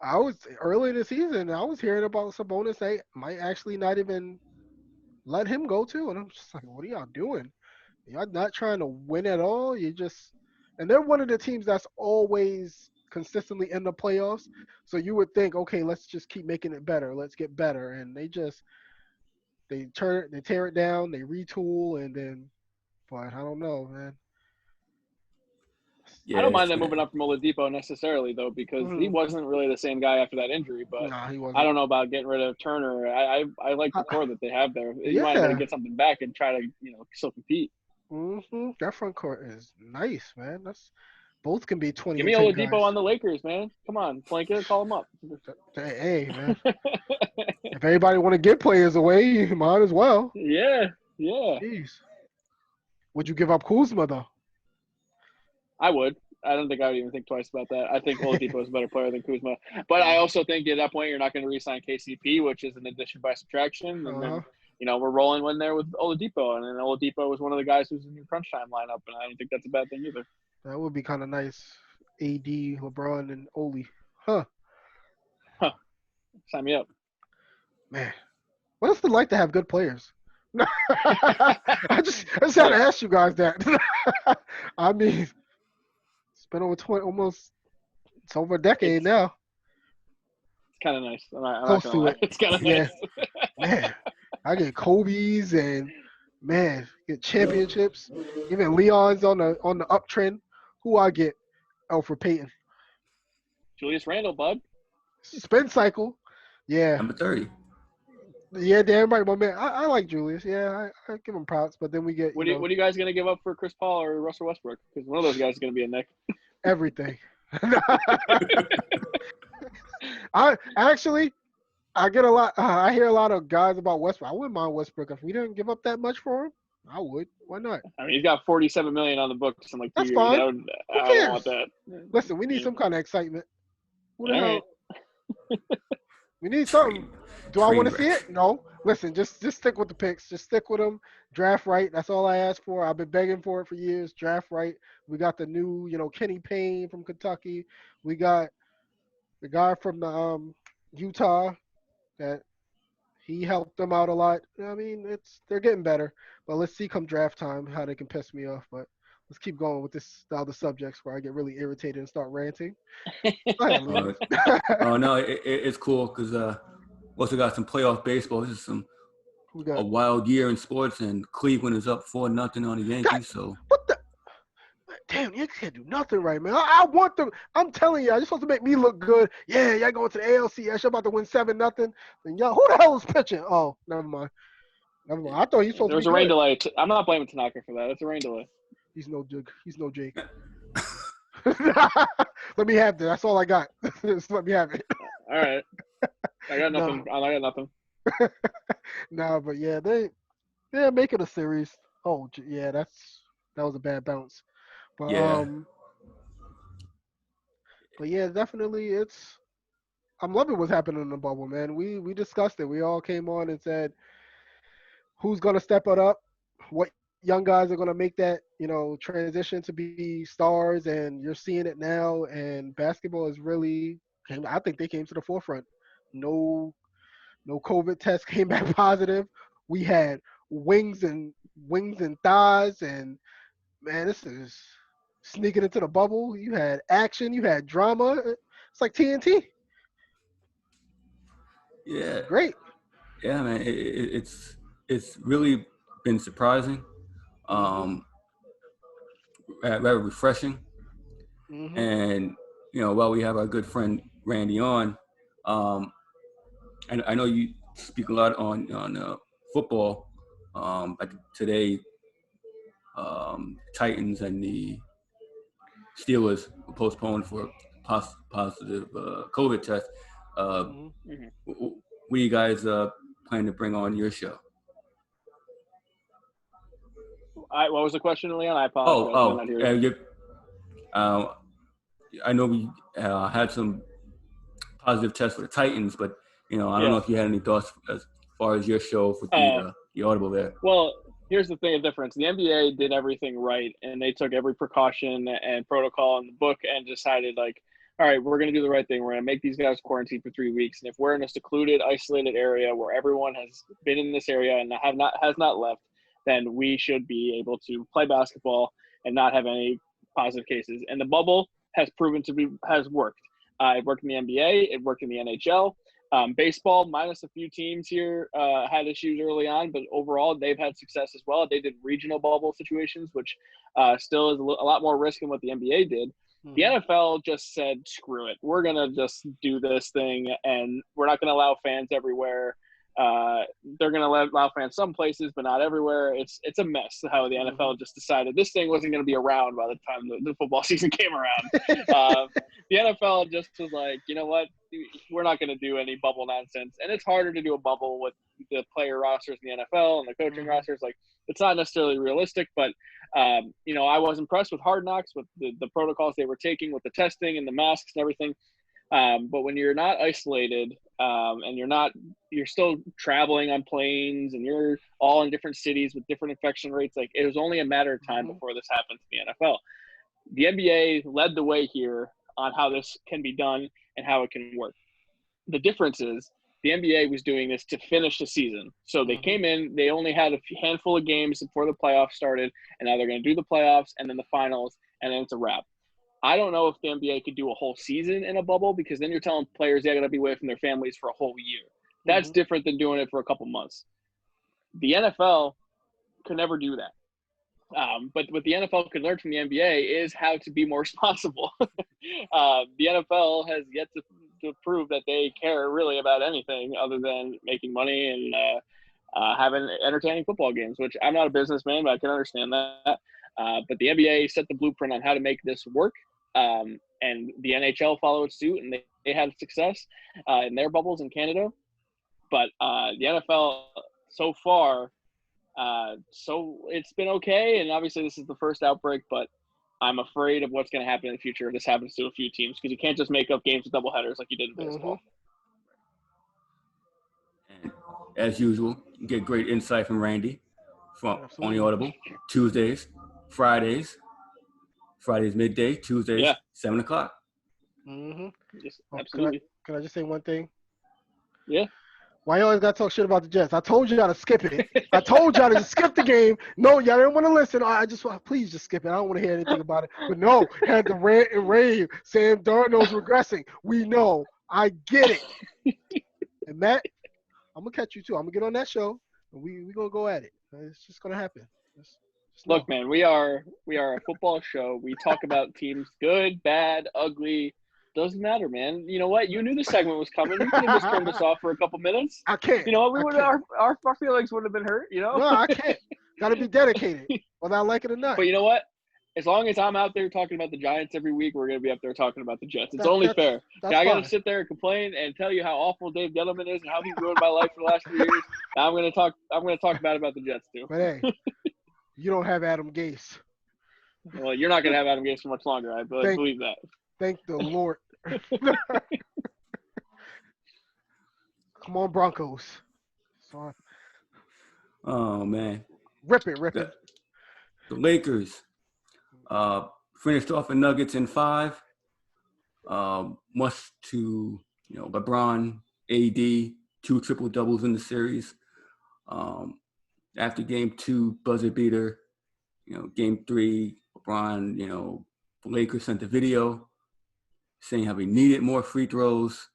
I was early in the season. I was hearing about Sabonis. They might actually not even let him go too, and I'm just like, what are y'all doing? Y'all not trying to win at all? And they're one of the teams that's always consistently in the playoffs. So you would think, okay, let's just keep making it better. Let's get better. And they tear it down, they retool, and then, but I don't know, man. Yeah, I don't mind them moving up from Oladipo necessarily, though, because he wasn't really the same guy after that injury. But he wasn't. I don't know about getting rid of Turner. I like the core that they have there. You might have to get something back and try to still compete. That front court is nice, man. Both can be 20. Give me Oladipo guys on the Lakers, man. Come on, Flanker, call him up. Hey, man. If anybody want to get players away, you might as well. Yeah. Jeez. Would you give up Kuzma though? I would. I don't think I would even think twice about that. I think Oladipo is a better player than Kuzma. But I also think at that point you're not going to re-sign KCP, which is an addition by subtraction. And then, we're rolling one there with Oladipo. And then Oladipo was one of the guys who's in your crunch time lineup. And I don't think that's a bad thing either. That would be kind of nice. AD, LeBron, and Oli. Huh. Sign me up. Man. What is it like to have good players? I just had to ask you guys that. I mean, it's been over it's over a decade now. It's kind of nice. I'm not gonna lie. It's kind of nice. Man, I get Kobe's and get championships. Even Leon's on the uptrend. Who I get? Alfred Payton. Julius Randle, bud. Spin cycle. Yeah. Number 30. Yeah, damn right, my man. I like Julius. Yeah, I give him props. But then we get. What are you guys gonna give up for Chris Paul or Russell Westbrook? Because one of those guys is gonna be a Nick. Everything. I get a lot. I hear a lot of guys about Westbrook. I wouldn't mind Westbrook if we didn't give up that much for him. I would. Why not? I mean, he's got $47 million on the books in like 2 That's years. fine. I don't want that. Listen, we need some kind of excitement. Who the hell? We need something. Do I want to see it? No. Listen, just stick with the picks. Just stick with them. Draft right. That's all I ask for. I've been begging for it for years. Draft right. We got the new, Kenny Payne from Kentucky. We got the guy from the Utah that He helped them out a lot. I mean, they're getting better. But let's see come draft time how they can piss me off. But let's keep going with the other subjects where I get really irritated and start ranting. Go ahead, Liam. Oh no, it's cool because we also got some playoff baseball. This is a wild year in sports, and Cleveland is up 4-0 on the Yankees. So what the? Damn, you can't do nothing right, man. I want them. I'm telling you, you're supposed to make me look good. Yeah, y'all going to the ALCS. You're about to win 7-0. Then y'all, who the hell is pitching? Oh, never mind. I thought he's supposed there to was be a rain good. delay. I'm not blaming Tanaka for that. It's a rain delay. He's no Jake. Let me have that. That's all I got. Just let me have it. All right. I got nothing. No. I got nothing. Nah, but yeah, they're making a series. Oh, yeah, that was a bad bounce. But yeah, but yeah, definitely I'm loving what's happening in the bubble, man. We discussed it. We all came on and said who's gonna step it up, what young guys are gonna make that, transition to be stars, and you're seeing it now. And basketball is really I think they came to the forefront. No COVID test came back positive. We had wings and thighs, and man, this is sneaking into the bubble. You had action, you had drama. It's like TNT. yeah, Great. yeah, man. It's really been surprising, Mhm. rather refreshing, Mhm. and while we have our good friend Randy on, I know you speak a lot on football. Like today, Titans and the Steelers were postponed for positive COVID test. Mhm. What do you guys plan to bring on your show? What was the question, Leon? I apologize. I did not hear you. Uh, I know we had some positive tests for the Titans, but I don't know if you had any thoughts as far as your show for the audible there. Well, here's the thing: the difference. The NBA did everything right, and they took every precaution and protocol in the book, and decided like, all right, we're going to do the right thing. We're going to make these guys quarantine for 3 weeks, and if we're in a secluded, isolated area where everyone has been in this area and has not left, then we should be able to play basketball and not have any positive cases. And the bubble has proven has worked. It worked in the NBA. It worked in the NHL. Baseball, minus a few teams here, had issues early on, but overall they've had success as well. They did regional bubble situations, which still is a lot more risk than what the NBA did. Mhm. The NFL just said, screw it. We're going to just do this thing, and we're not going to allow fans everywhere. They're going to allow fans some places, but not everywhere. It's a mess how the NFL just decided this thing wasn't going to be around by the time the football season came around. The NFL just was like, you know what? We're not going to do any bubble nonsense. And it's harder to do a bubble with the player rosters in the NFL and the coaching rosters. Like, it's not necessarily realistic, but I was impressed with Hard Knocks, with the protocols they were taking, with the testing and the masks and everything. But when you're not isolated and you're still traveling on planes and you're all in different cities with different infection rates, like it was only a matter of time before this happened to the NFL. The NBA led the way here on how this can be done and how it can work. The difference is the NBA was doing this to finish the season. So they came in, they only had a handful of games before the playoffs started, and now they're going to do the playoffs and then the finals, and then it's a wrap. I don't know if the NBA could do a whole season in a bubble, because then you're telling players they're going to be away from their families for a whole year. That's different than doing it for a couple months. The NFL could never do that. But what the NFL could learn from the NBA is how to be more responsible. The NFL has yet to prove that they care really about anything other than making money and having entertaining football games, which I'm not a businessman, but I can understand that. But the NBA set the blueprint on how to make this work. And the NHL followed suit, and they had success in their bubbles in Canada. But the NFL so far, so it's been okay. And obviously this is the first outbreak, but I'm afraid of what's going to happen in the future if this happens to a few teams, because you can't just make up games with doubleheaders like you did in baseball. And as usual, you get great insight from Randy on the Audible. Fridays midday, Tuesdays 7 o'clock. Yes, absolutely. Can I just say one thing? Yeah. Why you always got to talk shit about the Jets? I told y'all to skip it. I told y'all to just skip the game. No, y'all didn't want to listen. I just want, please just skip it. I don't want to hear anything about it. But no, had the rant and rave. Sam Darnold's regressing. We know. I get it. And Matt, I'm going to catch you too. I'm going to get on that show, and we're going to go at it. It's just going to happen. Just Look, man, we are a football show. We talk about teams good, bad, ugly. Doesn't matter, man. You know what? You knew the segment was coming. You could have just turned us off for a couple minutes. I can't. You know what? We would our feelings would have been hurt. You know? No, I can't. Got to be dedicated, whether I like it or not. But you know what? As long as I'm out there talking about the Giants every week, we're gonna be up there talking about the Jets. It's only fair. I gotta sit there and complain and tell you how awful Dave Gettleman is and how he ruined my life for the last 3 years. Now I'm gonna talk bad about the Jets too. But hey, you don't have Adam Gase. Well, you're not gonna have Adam Gase for much longer. I believe that. Thank the Lord. Come on, Broncos. Sorry. Oh man. Rip it. The Lakers finished off the Nuggets in 5. Much to LeBron, AD, 2 triple doubles in the series. After game 2, buzzer beater. Game 3, LeBron. The Lakers sent the video saying how we needed more free throws.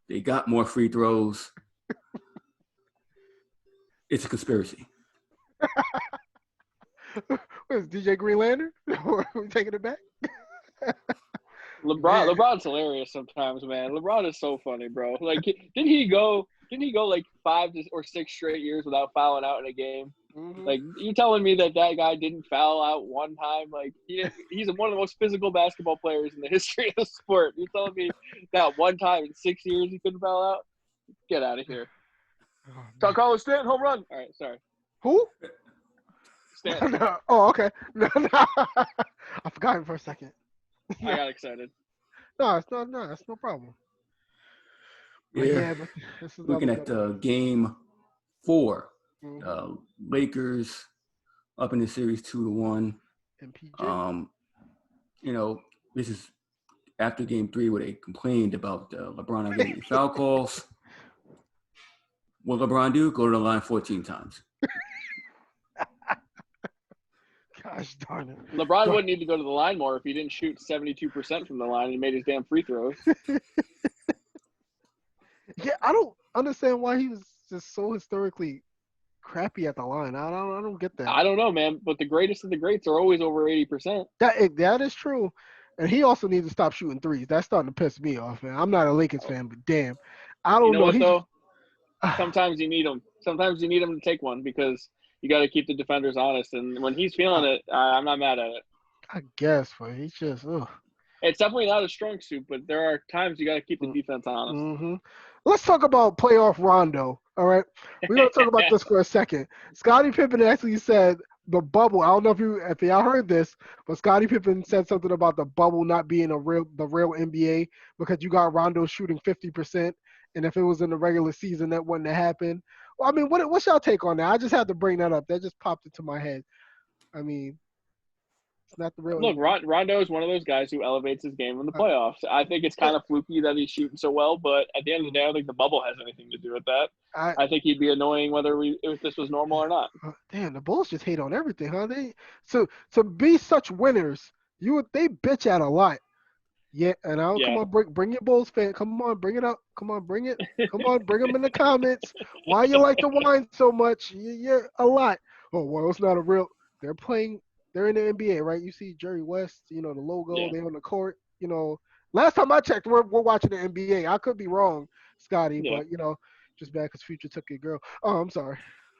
They got more free throws. It's a conspiracy. What is DJ Green Lantern? Are we taking it back? LeBron's hilarious sometimes, man. LeBron is so funny, bro. Like, didn't he go like 5 or 6 straight years without fouling out in a game? Mm-hmm. Like, you telling me that guy didn't foul out one time? Like, he's one of the most physical basketball players in the history of the sport. You're telling me that one time in 6 years he couldn't foul out? Get out of here. Oh, Carlos Stanton, home run. All right, sorry. Who? Stanton. No. Oh, okay. No. I forgot him for a second. I got excited. No, it's no problem. Yeah, but this is looking at game 4. Mm-hmm. Lakers up in the series 2-1. MPJ. This is after game 3 where they complained about LeBron not getting foul calls. What LeBron do? Go to the line 14 times. Gosh darn it. LeBron wouldn't need to go to the line more if he didn't shoot 72% from the line and made his damn free throws. Yeah, I don't understand why he was just so historically crappy at the line. I don't get that. I don't know, man, but the greatest of the greats are always over 80%. That is true. And he also needs to stop shooting threes. That's starting to piss me off, man. I'm not a Lakers fan, but damn. I don't know. What, though? Sometimes you need him. Sometimes you need him to take one because you got to keep the defenders honest. And when he's feeling it, I'm not mad at it. I guess, but he's just ugh. It's definitely not a strong suit, but there are times you got to keep the defense honest. Mm-hmm. Let's talk about playoff Rondo, all right? We're going to talk about this for a second. Scottie Pippen actually said the bubble. I don't know if y'all heard this, but Scottie Pippen said something about the bubble not being the real NBA because you got Rondo shooting 50%, and if it was in the regular season, that wouldn't have happened. Well, I mean, what's y'all take on that? I just had to bring that up. That just popped into my head. I mean, it's not the real. Look, Rondo is one of those guys who elevates his game in the playoffs. I think it's kind of fluky that he's shooting so well, but at the end of the day, I don't think the bubble has anything to do with that. I think he'd be annoying if this was normal or not. Damn, the Bulls just hate on everything, huh? So to be such winners, they bitch at a lot. Yeah, and come on, bring your Bulls fan. Come on, bring it up. Come on, bring it. Come on, bring them in the comments. Why you like the wine so much? You're a lot. Oh, well, it's not a real. They're playing. They're in the NBA, right? You see Jerry West, the logo. Yeah. They're on the court. Last time I checked, we're watching the NBA. I could be wrong, Scotty, but just bad because Future took your girl. Oh, I'm sorry,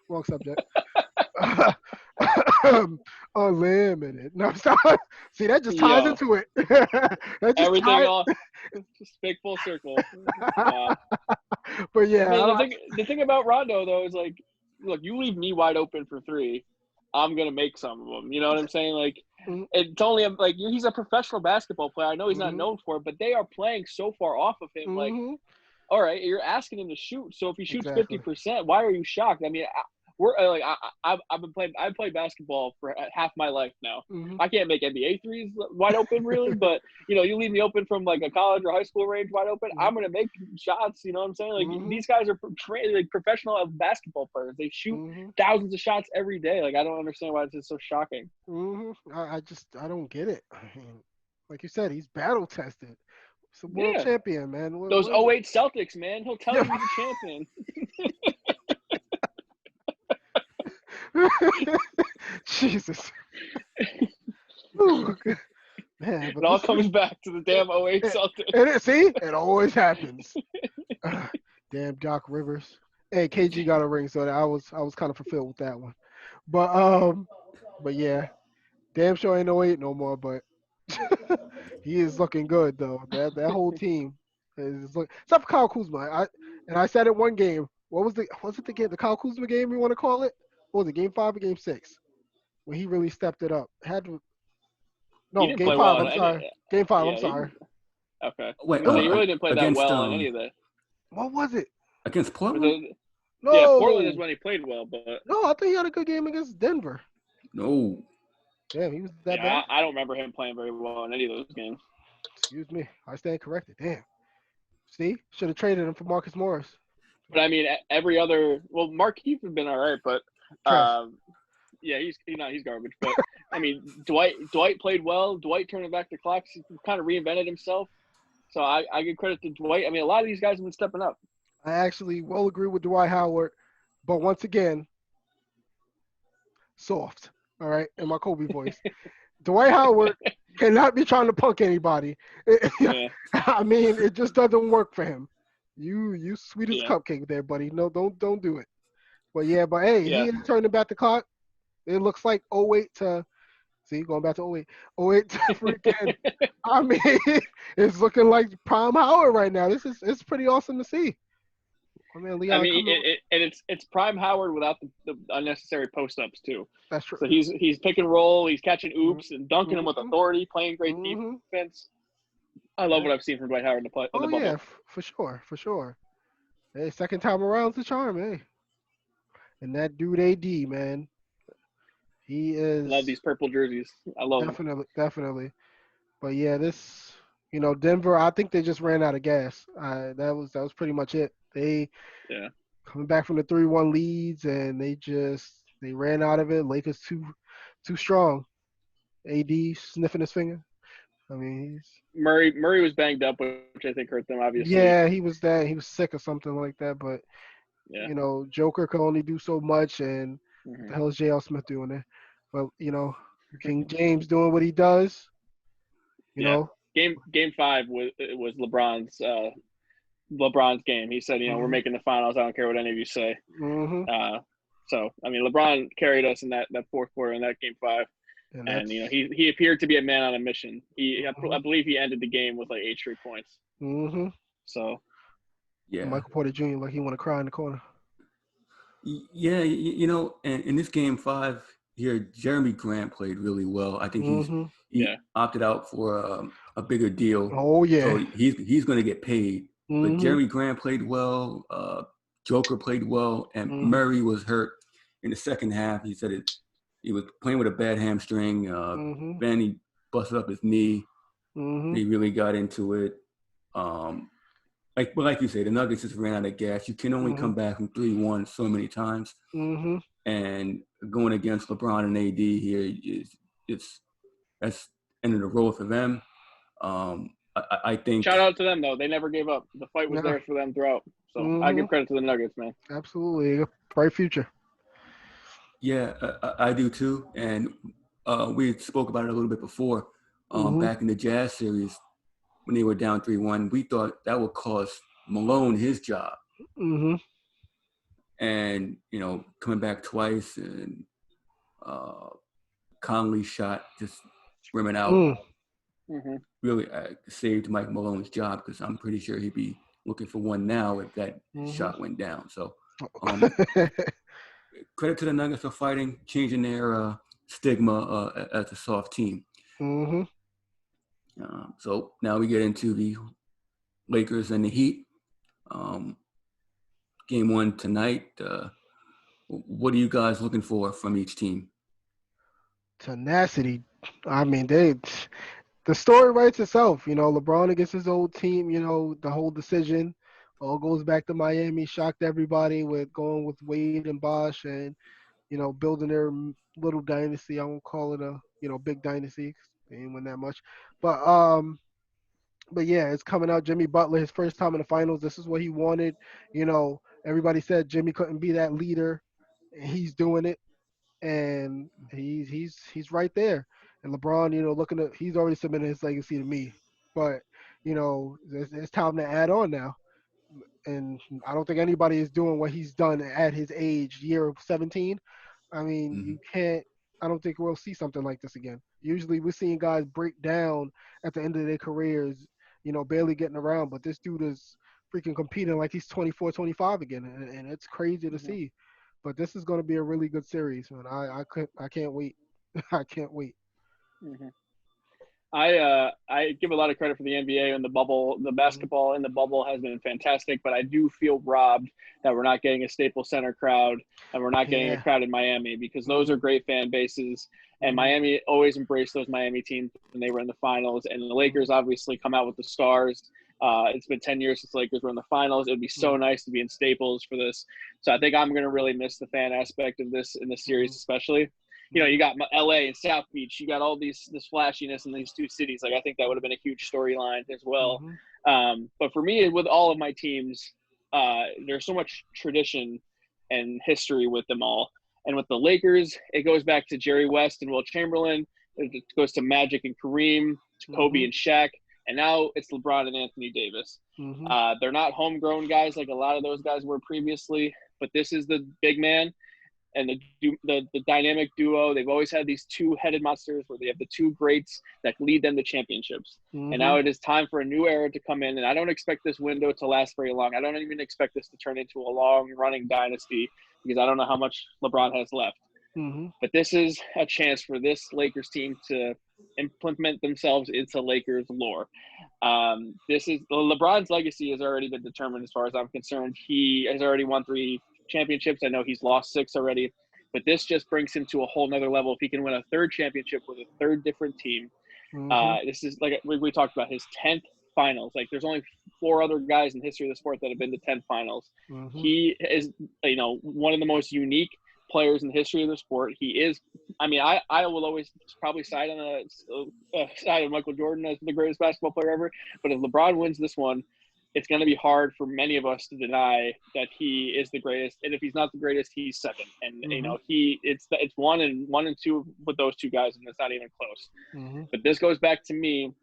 wrong subject. Unlimited. No, stop. See, that just ties into it. Everything all just big full circle. But yeah, I mean, the thing about Rondo though is like, look, you leave me wide open for 3, I'm gonna make some of them. You know what I'm saying? Like, it's only like he's a professional basketball player. I know he's not known for it, but they are playing so far off of him. Like, all right, you're asking him to shoot. So if he shoots 50%, why are you shocked? I mean, we're like I've played basketball for half my life now. Mm-hmm. I can't make NBA threes wide open really, but you leave me open from like a college or high school range wide open, Mm-hmm. I'm gonna make shots. You know what I'm saying? Like Mm-hmm. these guys are like professional basketball players. They shoot Mm-hmm. thousands of shots every day. Like I don't understand why it's just so shocking. Mm-hmm. I don't get it. I mean, like you said, he's battle tested. He's a world Yeah, champion, man. those '08 Celtics, man. He'll tell Yeah. you he's a champion. Jesus. Ooh, man, but It all this comes back to the damn '08 Celtics. see, it always happens. Damn Doc Rivers. Hey, KG got a ring, so I was kind of fulfilled with that one. But yeah, damn sure ain't 08 no more. But he is looking good though. That whole team is look. Except for Kyle Kuzma. I said it one game. Was it the game? The Kyle Kuzma game you want to call it? What was it? Game 5 or Game 6? When he really stepped it up. He didn't Game play 5. well I'm in sorry. Game 5. I'm yeah, sorry. Okay. Wait, So he really didn't play that against well in any of that. What was it? against Portland? No. Yeah, Portland is when he played well, but No, I think he had a good game against Denver. No. Damn, he was that bad. I don't remember him playing very well in any of those games. Excuse me. I stand corrected. Damn. See? Should have traded him for Marcus Morris. But I mean, every other Markieff has been all right, but yeah, he's garbage. But I mean, Dwight played well. Dwight turned back the clock. He kind of reinvented himself. So I give credit to Dwight. I mean, a lot of these guys have been stepping up. I actually will agree with Dwight Howard, but once again, soft. All right, in my Kobe voice. Dwight Howard cannot be trying to punk anybody. Yeah. I mean, it just doesn't work for him. You sweet as cupcake there, buddy. No, don't do it. But hey, he is turning back the clock. It looks like 08 to going back to 08 to freaking. I mean, it's looking like prime Howard right now. It's pretty awesome to see. Leon, it's prime Howard without the unnecessary post ups too. That's true. So he's pick and roll. He's catching oops and dunking them with authority, playing great defense. I love what I've seen from Dwight Howard in the bubble. Yeah, for sure. Hey, second time around's the charm, hey. And that dude AD, man, he is. Love these purple jerseys. I love them. Definitely. But yeah, this, Denver. I think they just ran out of gas. That was pretty much it. They coming back from the 3-1 leads, and they ran out of it. Lakers too strong. AD sniffing his finger. I mean, Murray was banged up, which I think hurt them, obviously. Yeah, he was sick or something like that. But Joker can only do so much, and what the hell is J.L. Smith doing there? But King James doing what he does. You know. Game 5 was LeBron's game. He said, we're making the finals. I don't care what any of you say. So I mean, LeBron carried us in that fourth quarter in that Game 5. And he appeared to be a man on a mission. I believe he ended the game with like 8 straight points. So, yeah, Michael Porter Jr. like he want to cry in the corner. Yeah, and in this Game 5 here, Jeremy Grant played really well. I think he opted out for a bigger deal. Oh yeah, so he's going to get paid. But Jeremy Grant played well. Joker played well, and Murray was hurt in the second half. He said he was playing with a bad hamstring. Then he busted up his knee. He really got into it. Like you say, the Nuggets just ran out of gas. You can only come back from 3-1 so many times. And going against LeBron and AD here that's end of the road for them. I think. Shout out to them though; they never gave up. The fight was there for them throughout. So I give credit to the Nuggets, man. Absolutely, bright future. Yeah, I do too. And we spoke about it a little bit before. Back in the Jazz series, when they were down 3-1, we thought that would cost Malone his job. And, coming back twice and Conley's shot just swimming out really saved Mike Malone's job, because I'm pretty sure he'd be looking for one now if that shot went down. So credit to the Nuggets for fighting, changing their stigma as a soft team. So now we get into the Lakers and the Heat. Game 1 tonight. What are you guys looking for from each team? Tenacity. I mean, the story writes itself. LeBron against his old team. The whole decision all goes back to Miami. Shocked everybody with going with Wade and Bosh, and building their little dynasty. I won't call it a big dynasty. 'Cause they didn't win that much, but yeah, it's coming out. Jimmy Butler, his first time in the finals. This is what he wanted. Everybody said Jimmy couldn't be that leader, and he's doing it, and he's right there. And LeBron, looking at he's already submitted his legacy to me, but it's time to add on now. And I don't think anybody is doing what he's done at his age, year 17. I mean, Hmm. you can't. I don't think we'll see something like this again. Usually, we're seeing guys break down at the end of their careers, barely getting around. But this dude is freaking competing like he's 24, 25 again, and it's crazy to Mhm. see. But this is going to be a really good series, man. I can't wait. I can't wait. Mhm. I give a lot of credit for the NBA and the bubble. The Hmm. basketball in the bubble has been fantastic, but I do feel robbed that we're not getting a Staples Center crowd and we're not getting a Yeah. crowd in Miami because those are Hmm. great fan bases. And Hmm. Miami always embraced those Miami teams when they were in the finals. And the Hmm. Lakers obviously come out with the stars. It's been 10 years since the Lakers were in the finals. It would be so Hmm. nice to be in Staples for this. So I think I'm going to really miss the fan aspect of this in this series, Hmm. especially. You Hmm. got LA and South Beach. You got all this flashiness in these two cities. Like I think that would have been a huge storyline as well. Hmm. But for me, with all of my teams, there's so much tradition and history with them all. And with the Lakers, it goes back to Jerry West and Will Chamberlain. It goes to Magic and Kareem, to Kobe Hmm. and Shaq, and now it's LeBron and Anthony Davis. Hmm. They're not homegrown guys like a lot of those guys were previously, but this is the big man and the dynamic duo. They've always had these two-headed monsters where they have the two greats that lead them to championships. And Hmm. now it is time for a new era to come in. And I don't expect this window to last very long. I don't even expect this to turn into a long-running dynasty because I don't know how much LeBron has left. Hmm. But this is a chance for this Lakers team to implement themselves into Lakers lore. This is LeBron's legacy has already been determined as far as I'm concerned. He has already won 3 championships. I know he's lost 6 already, but this just brings him to a whole nother level. If he can win a third championship with a third different team, Hmm. this is like we talked about his 10th finals. Like there's only 4 other guys in the history of the sport that have been to 10 finals. Hmm. He is, one of the most unique players in the history of the sport. He is. I mean, I will always probably side on a side of Michael Jordan as the greatest basketball player ever. But if LeBron wins this one, it's going to be hard for many of us to deny that he is the greatest. And if he's not the greatest, he's second. And Hmm. it's 1 and 2 with those two guys, and it's not even close. Hmm. But this goes back to me,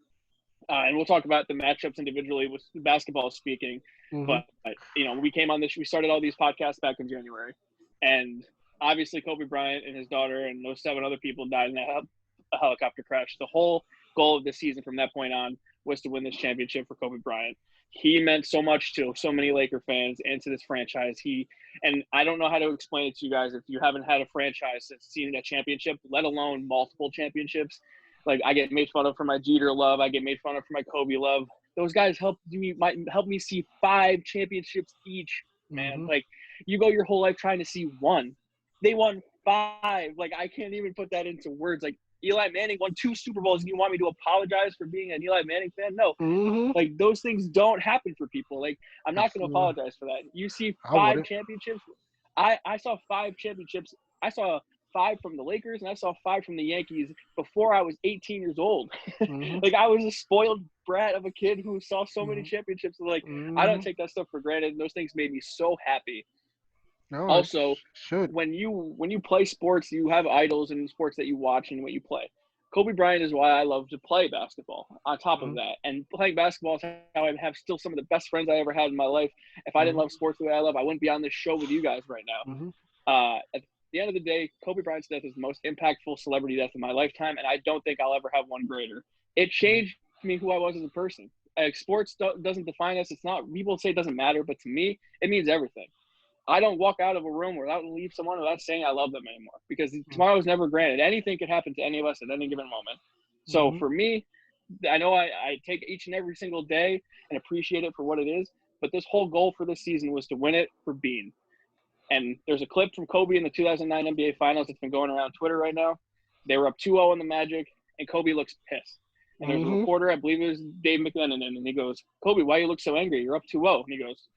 and we'll talk about the matchups individually with basketball speaking. Hmm. But we came on this. We started all these podcasts back in January, and obviously Kobe Bryant and his daughter and those 7 other people died in a helicopter crash. The whole goal of this season from that point on was to win this championship for Kobe Bryant. He meant so much to so many Laker fans and to this franchise. And I don't know how to explain it to you guys if you haven't had a franchise that's seen a championship, let alone multiple championships. Like I get made fun of for my Jeter love. I get made fun of for my Kobe love. Those guys might help me see 5 championships each, man. Hmm. Like you go your whole life trying to see one. They won 5. Like I can't even put that into words. Like Eli Manning won 2 Super Bowls, and you want me to apologize for being an Eli Manning fan? No. Hmm. Like those things don't happen for people. Like I'm not going to Absolutely. apologize for that. You see I 5 wouldn't. championships. I saw 5 championships. I saw 5 from the Lakers and I saw 5 from the Yankees before I was 18 years old. Hmm. Like I was a spoiled brat of a kid who saw so many Hmm. championships. Like I don't Hmm. take that stuff for granted. And those things made me so happy. No, it Also, should. when you play sports, you have idols in sports that you watch and what you play. Kobe Bryant is why I love to play basketball. On top of Hmm. that, and playing basketball is how I have still some of the best friends I ever had in my life. If I didn't Hmm. love sports the way I love, I wouldn't be on this show with you guys right now. Hmm. At the end of the day, Kobe Bryant's death is the most impactful celebrity death of my lifetime, and I don't think I'll ever have one greater. It changed me who I was as a person. Sports doesn't define us. It's not. People say it doesn't matter, but to me, it means everything. I don't walk out of a room without leave someone without saying I love them anymore because tomorrow is never granted. Anything could happen to any of us at any given moment. So Hmm. for me, I know I take each and every single day and appreciate it for what it is. But this whole goal for this season was to win it for Bean. And there's a clip from Kobe in the 2009 NBA Finals that's been going around Twitter right now. They were up 2-0 in the Magic, and Kobe looks pissed. And there's a reporter, I believe it was Dave McMenamin, and he goes, "Kobe, why you look so angry? You're up 2-0." And he goes,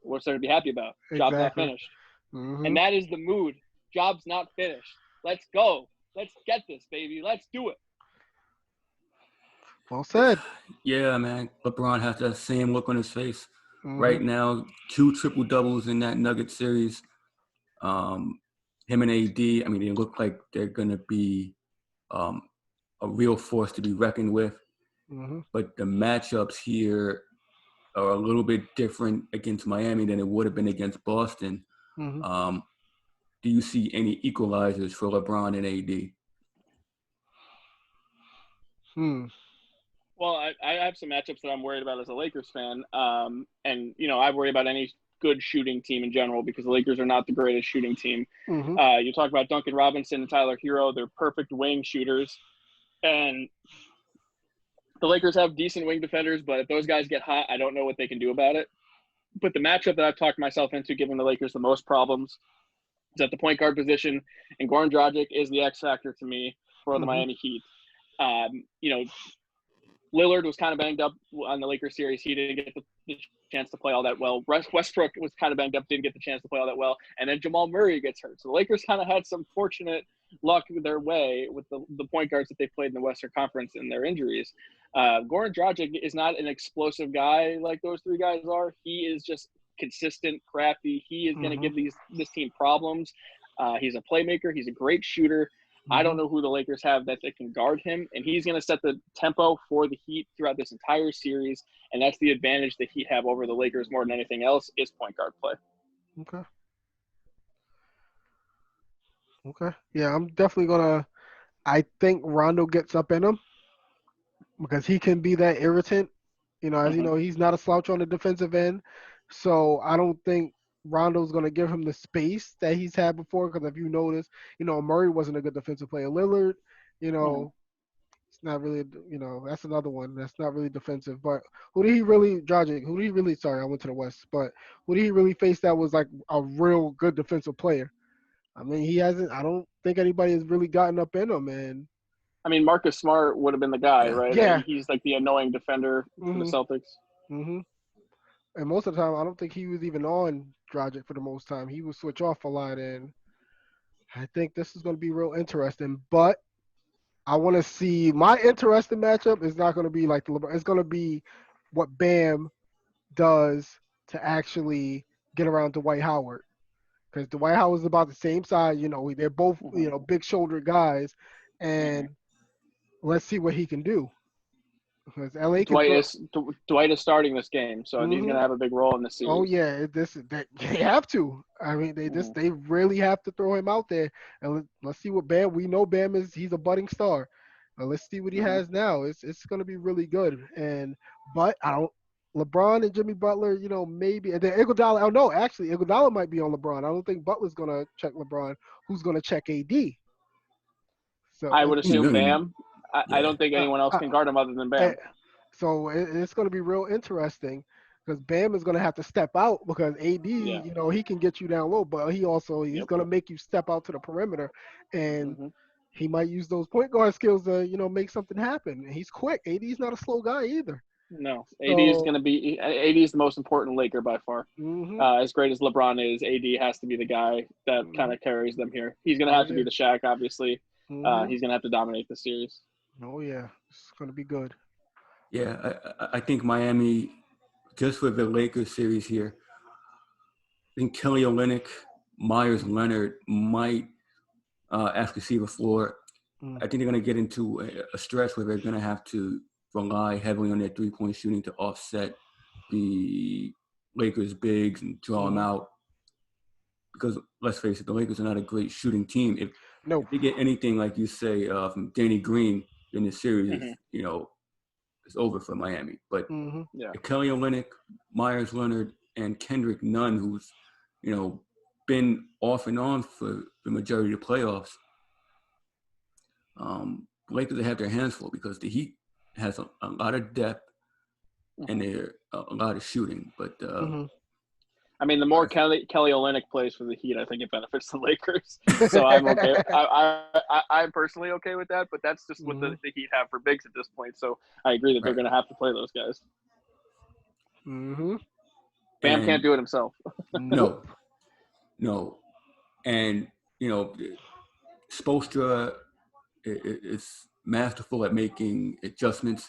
"What's there to be happy about? Job's not finished." And that is the mood. Job's not finished. Let's go. Let's get this, baby. Let's do it. Well said. Yeah, man. LeBron has that same look on his face right now. 2 triple-doubles in that Nugget series. Him and AD, I mean, they look like they're going to be a real force to be reckoned with. But the matchups here are a little bit different against Miami than it would have been against Boston. Do you see any equalizers for LeBron and AD? Well, I have some matchups that I'm worried about as a Lakers fan. And, you know, I worry about any good shooting team in general because the Lakers are not the greatest shooting team. You talk about Duncan Robinson and Tyler Hero. They're perfect wing shooters. And the Lakers have decent wing defenders, but if those guys get hot, I don't know what they can do about it. But the matchup that I've talked myself into giving the Lakers the most problems is at the point guard position, and Goran Dragic is the X factor to me for the Miami Heat. You know, Lillard was kind of banged up on the Lakers series. He didn't get the chance to play all that well. Westbrook was kind of banged up, didn't get the chance to play all that well. And then Jamal Murray gets hurt. So the Lakers kind of had some fortunate luck their way with the point guards that they played in the Western Conference and their injuries. Goran Dragic is not an explosive guy like those three guys are. He is just consistent, crafty. He is going to give this team problems. He's a playmaker. He's a great shooter. I don't know who the Lakers have that can guard him, and he's going to set the tempo for the Heat throughout this entire series, and that's the advantage the Heat have over the Lakers more than anything else is point guard play. Okay. Yeah, I'm definitely going to – I think Rondo gets up in him because he can be that irritant. You know, as you know, he's not a slouch on the defensive end, so I don't think Rondo's going to give him the space that he's had before because if you notice, you know, Murray wasn't a good defensive player. Lillard, you know, it's not really, you know, that's another one that's not really defensive. But Dragic, sorry, I went to the West, but who did he really face that was like a real good defensive player? I mean, I don't think anybody has really gotten up in him. And I mean, Marcus Smart would have been the guy, right? Yeah. He's like the annoying defender for the Celtics. And most of the time, I don't think he was even on Dragic for the most time. He would switch off a lot, and I think this is going to be real interesting. But I want to see my interesting matchup is not going to be like the LeBron. It's going to be what Bam does to actually get around Dwight Howard, because Dwight Howard's about the same size. You know, they're both big shouldered guys, and let's see what he can do. Because LA Dwight is starting this game, so he's going to have a big role in the series. Oh yeah, they have to. I mean, they really have to throw him out there, and let's see what Bam. We know Bam he's a budding star. Let's see what he has now. It's going to be really good. But LeBron and Jimmy Butler, you know, maybe, and then Iguodala. Oh no, actually Iguodala might be on LeBron. I don't think Butler's going to check LeBron. Who's going to check AD? So I would assume Bam. I don't think anyone else can guard him other than Bam. So it's going to be real interesting because Bam is going to have to step out because AD, you know, he can get you down low, but he's going to make you step out to the perimeter, and he might use those point guard skills to, you know, make something happen. And he's quick. AD's not a slow guy either. No, AD is the most important Laker by far. As great as LeBron is, AD has to be the guy that kind of carries them here. He's going to have to be the Shaq, obviously. He's going to have to dominate the series. Oh, yeah. It's going to be good. Yeah, I think Miami, just for the Lakers series here, I think Kelly Olynyk, Myers Leonard might actually see the floor. I think they're going to get into a stretch where they're going to have to rely heavily on their three-point shooting to offset the Lakers' bigs and draw them out. Because let's face it, the Lakers are not a great shooting team. If they get anything, like you say, from Danny Green in this series, you know, it's over for Miami. But Kelly Olynyk, Myers Leonard, and Kendrick Nunn, who's, you know, been off and on for the majority of the playoffs, Lakers have their hands full because the Heat has a lot of depth and a lot of shooting. But I mean, the more Kelly Olynyk plays for the Heat, I think it benefits the Lakers. So I'm okay. I'm personally okay with that, but that's just what the Heat have for bigs at this point. So I agree that they're going to have to play those guys. Mm-hmm. Bam can't do it himself. Nope. No. And, Spoelstra is masterful at making adjustments.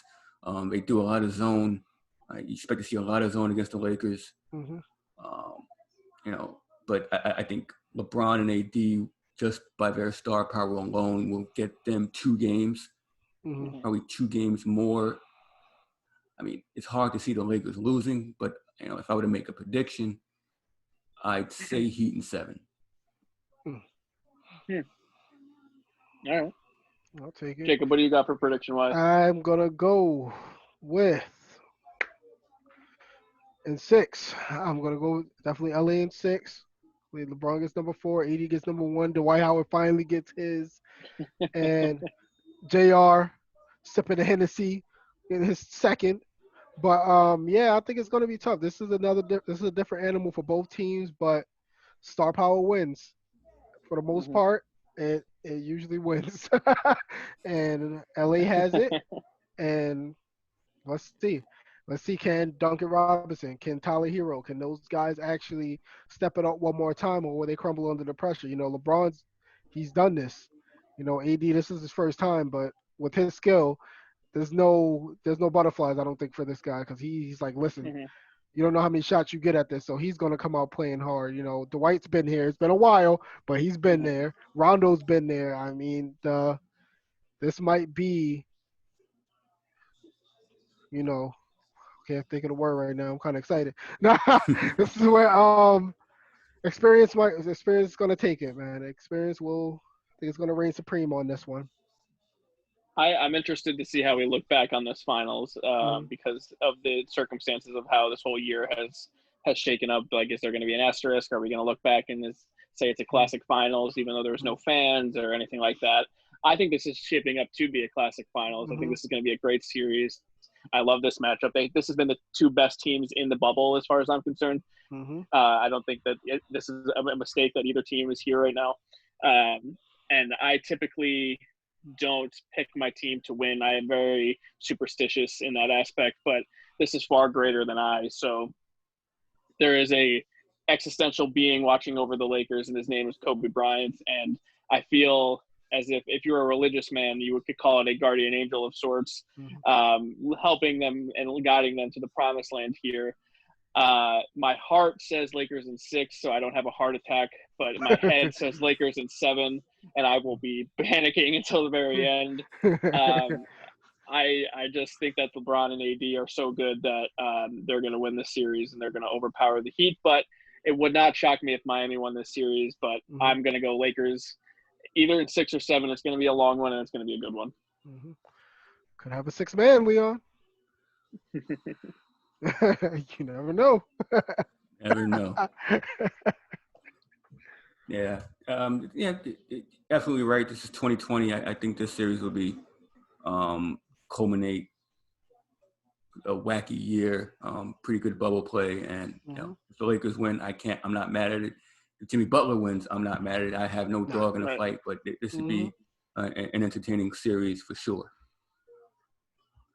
They do a lot of zone. You expect to see a lot of zone against the Lakers. Mm-hmm. But I think LeBron and AD, just by their star power alone, will get them 2 games, probably 2 games more. I mean, it's hard to see the Lakers losing, but if I were to make a prediction, I'd say Heat in 7. All right. I'll take it. Jacob, what do you got for prediction-wise? I'm going to go with in 6. I'm going to go definitely LA in 6. LeBron gets number 4. AD gets number 1. Dwight Howard finally gets his. And JR sipping the Hennessy in his 2nd. But, I think it's going to be tough. This is a different animal for both teams, but star power wins for the most part. It usually wins. And LA has it. And let's see. Can Duncan Robinson, can Tyler Hero, can those guys actually step it up one more time, or will they crumble under the pressure? LeBron's, he's done this. AD, this is his first time, but with his skill, there's no butterflies, I don't think, for this guy, because he's like, listen, you don't know how many shots you get at this, so he's going to come out playing hard. Dwight's been here. It's been a while, but he's been there. Rondo's been there. I mean, this might be, can't think of the word right now. I'm kind of excited. This is where experience is going to take it, man. I think it's going to reign supreme on this one. I'm interested to see how we look back on this finals because of the circumstances of how this whole year has shaken up. Like, is there going to be an asterisk? Are we going to look back and say it's a classic finals, even though there was no fans or anything like that? I think this is shaping up to be a classic finals. I think this is going to be a great series. I love this matchup. This has been the 2 best teams in the bubble, as far as I'm concerned. I don't think that this is a mistake that either team is here right now. And I typically don't pick my team to win. I am very superstitious in that aspect, but this is far greater than I. So there is a existential being watching over the Lakers, and his name is Kobe Bryant. And I feel as if you're a religious man, you could call it a guardian angel of sorts, helping them and guiding them to the promised land here. My heart says Lakers in 6, so I don't have a heart attack, but my head says Lakers in 7, and I will be panicking until the very end. I just think that LeBron and AD are so good that they're going to win this series and they're going to overpower the Heat, but it would not shock me if Miami won this series, but I'm going to go Lakers either in 6 or 7. It's going to be a long one, and it's going to be a good one. Could have a 6-man, Leon. You never know. Never know. Yeah. Absolutely right. This is 2020. I think this series will be culminate a wacky year, pretty good bubble play, and if the Lakers win, I'm not mad at it. If Jimmy Butler wins, I'm not mad at it. I have no dog in the fight, but this would be an entertaining series for sure.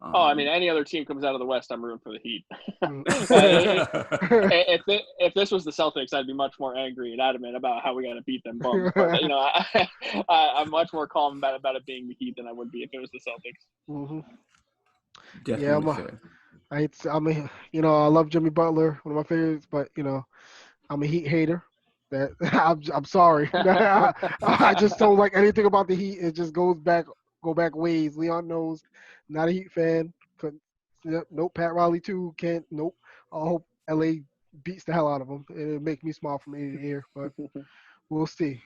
I mean, any other team comes out of the West, I'm rooting for the Heat. If this was the Celtics, I'd be much more angry and adamant about how we got to beat them bums. But, I'm much more calm about it being the Heat than I would be if it was the Celtics. Definitely I love Jimmy Butler, one of my favorites, but I'm a Heat hater. That I'm sorry. I just don't like anything about the Heat. It just go back ways. Leon knows, not a Heat fan. Nope. Pat Riley too. Can't. Nope. I hope LA beats the hell out of them. It'll make me smile from ear to ear, but we'll see.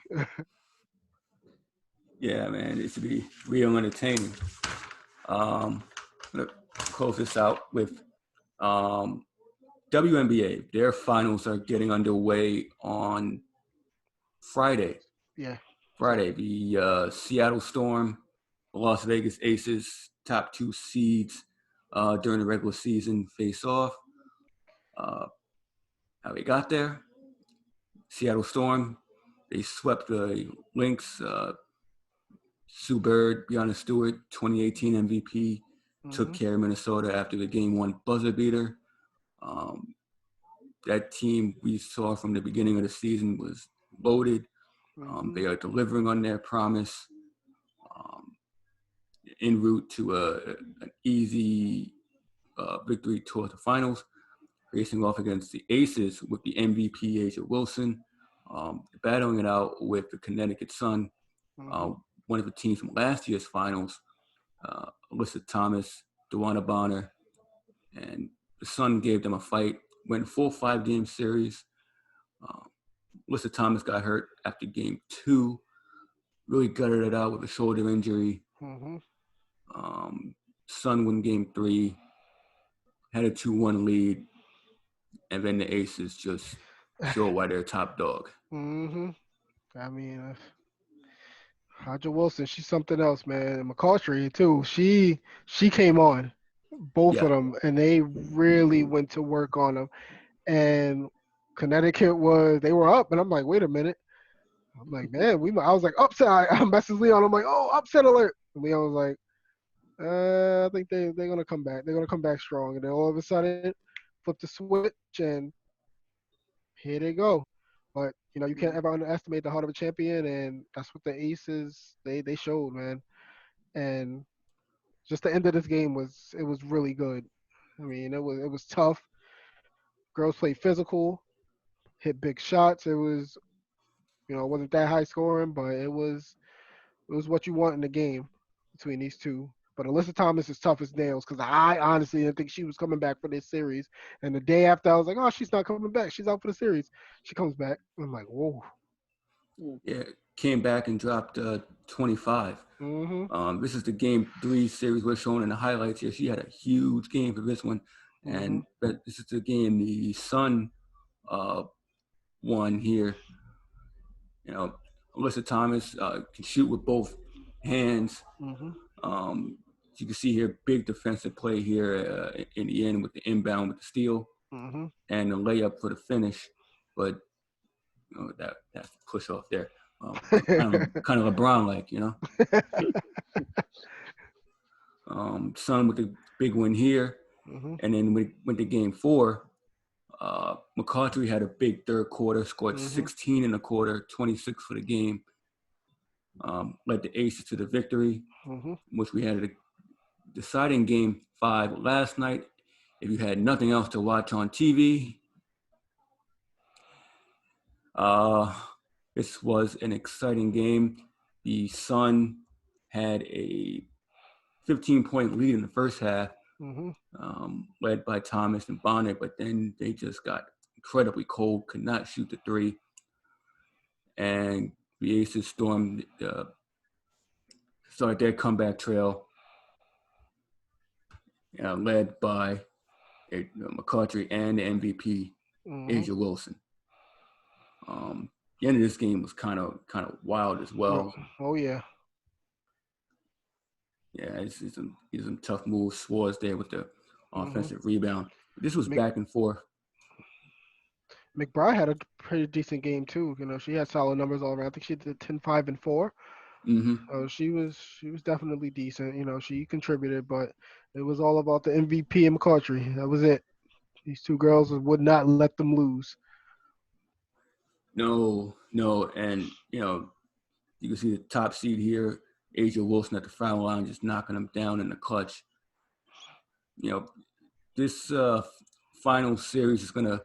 Yeah, man, it should be real entertaining. I'm gonna close this out with WNBA. Their finals are getting underway on Friday. Yeah. Friday, the Seattle Storm, Las Vegas Aces, top 2 seeds during the regular season face off. how we got there. Seattle Storm, they swept the Lynx. Sue Bird, Brianna Stewart, 2018 MVP, took care of Minnesota after the game 1 buzzer beater. That team we saw from the beginning of the season was loaded. They are delivering on their promise. En route to an easy victory towards the finals, facing off against the Aces with the MVP Asia Wilson, battling it out with the Connecticut Sun, one of the teams from last year's finals, Alyssa Thomas, Dewana Bonner, and the Sun gave them a fight, went full 5-game series. Alyssa Thomas got hurt after game 2, really gutted it out with a shoulder injury. Sun won game 3, had a 2-1 lead, and then the Aces just showed why they're top dog. I mean, Aja Wilson, she's something else, man. And McCautry too. She came on, both of them, and they really went to work on them. And Connecticut they were up, and I'm like, wait a minute. I'm like, man, I was like, upset. I messaged Leon. I'm like, oh, upset alert. And Leon was like, I think they're gonna come back. They're gonna come back strong. And then all of a sudden, flip the switch, and here they go. But you can't ever underestimate the heart of a champion, and that's what the Aces they showed, man. And just the end of this game was really good. I mean, it was tough. Girls played physical, hit big shots. It was it wasn't that high scoring, but it was what you want in the game between these two. But Alyssa Thomas is tough as nails because I honestly didn't think she was coming back for this series. And the day after, I was like, oh, she's not coming back. She's out for the series. She comes back. I'm like, whoa. Yeah, came back and dropped 25. This is the game 3 series we're showing in the highlights here. She had a huge game for this one. And this is the game the Sun won here. Alyssa Thomas can shoot with both hands. You can see here, big defensive play here in the end with the inbound with the steal and the layup for the finish. But that's the push off there. Kind of LeBron-like, Sun with the big win here. And then we went to game 4. McCautry had a big third quarter, scored 16 in the quarter, 26 for the game. Led the Aces to the victory, which we had a deciding game 5 last night. If you had nothing else to watch on TV, this was an exciting game. The Sun had a 15-point lead in the first half, led by Thomas and Bonner, but then they just got incredibly cold, could not shoot the 3. And the Aces stormed, started their comeback trail, led by McCautry and the MVP, Asia Wilson. The end of this game was kind of wild as well. Oh yeah. Yeah, he's some tough moves. Swartz there with the offensive rebound. This was back and forth. McBride had a pretty decent game too. She had solid numbers all around. I think she did 10, 5, and 4. So she was definitely decent. She contributed, but it was all about the MVP and McCautry. That was it. These two girls would not let them lose. No, and you can see the top seed here, Asia Wilson at the foul line, just knocking them down in the clutch. This final series is gonna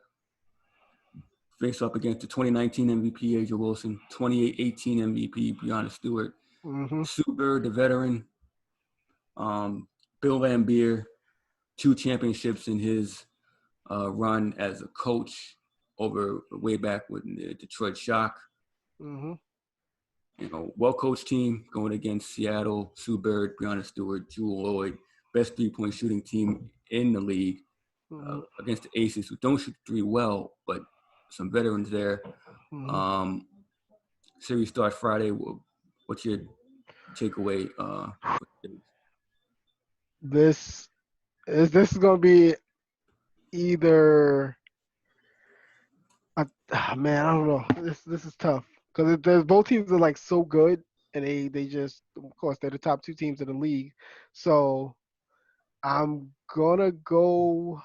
face up against the 2019 MVP Asia Wilson, 2018 MVP Brianna Stewart, Sue Bird, the veteran, Bill Lambier, 2 championships in his run as a coach over way back with the Detroit Shock. Well-coached team going against Seattle, Sue Bird, Brianna Stewart, Jewel Lloyd, best 3-point shooting team in the league against the Aces, who don't shoot 3 well, but some veterans there. Series starts Friday. What's your takeaway? This is going to be either Man, I don't know. This is tough because there's both teams are like so good, and they just, of course, they're the top two teams in the league. So I'm gonna go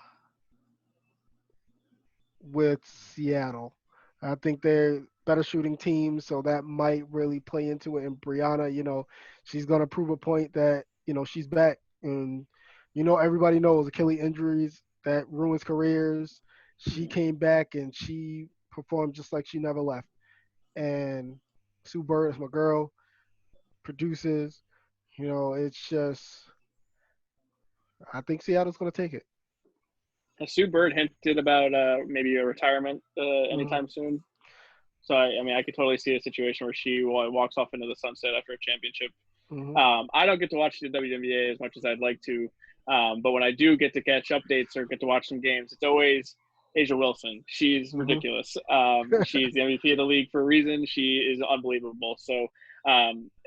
with Seattle. I think they're better shooting team, so that might really play into it. And Brianna, she's gonna prove a point that she's back, and everybody knows Achilles injuries that ruins careers. She came back and she performed just like she never left. And Sue Bird is my girl, produces. It's just I think Seattle's gonna take it. Has Sue Bird hinted about maybe a retirement Mm-hmm. anytime soon? So I mean, I could totally see a situation where she walks off into the sunset after a championship. Mm-hmm. I don't get to watch the WNBA as much as I'd like to, but when I do get to catch updates or get to watch some games, it's always Asia Wilson. She's Mm-hmm. ridiculous. She's the MVP of the league for a reason. She is unbelievable. So,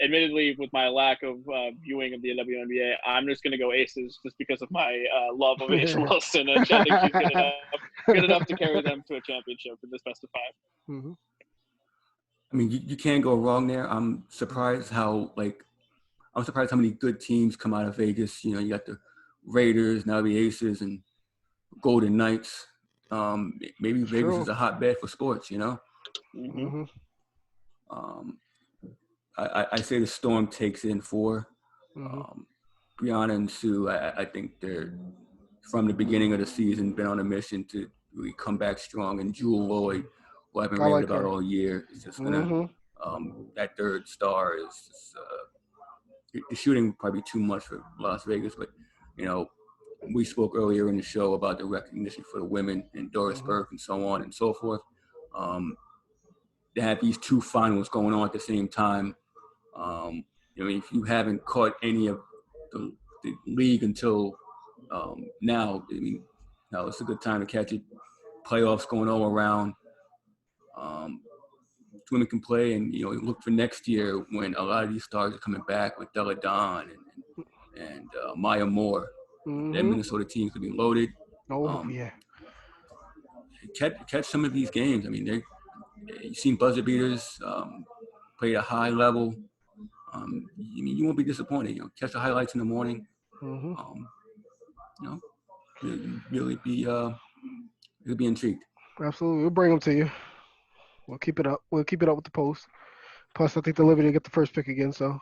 admittedly, with my lack of viewing of the WNBA, I'm just going to go Aces just because of my love of Asia Wilson. And I think she's good enough to carry them to a championship in this best of 5. Mm-hmm. I mean, you can't go wrong there. I'm surprised how many good teams come out of Vegas. You got the Raiders, now the Aces, and Golden Knights. Maybe Vegas is a hotbed for sports. Mm-hmm. I say the Storm takes it in 4. Mm-hmm. Brianna and Sue, I think they're, from the beginning of the season, been on a mission to really come back strong. And Jewel Lloyd, who I've been raving about all year, is just going to that third star is just, the shooting probably too much for Las Vegas. But, we spoke earlier in the show about the recognition for the women and Doris Burke and so on and so forth. They have these 2 finals going on at the same time. If you haven't caught any of the league until now, it's a good time to catch it. Playoffs going all around. Women can play, and look for next year when a lot of these stars are coming back with Della Don and Maya Moore. That Minnesota team's gonna be loaded. Yeah. Catch some of these games. I mean, you've seen buzzer beaters play at a high level. You won't be disappointed. Catch the highlights in the morning. Really be intrigued. Absolutely, we'll bring them to you. We'll keep it up. We'll keep it up with the post. Plus, I think the Liberty get the first pick again, so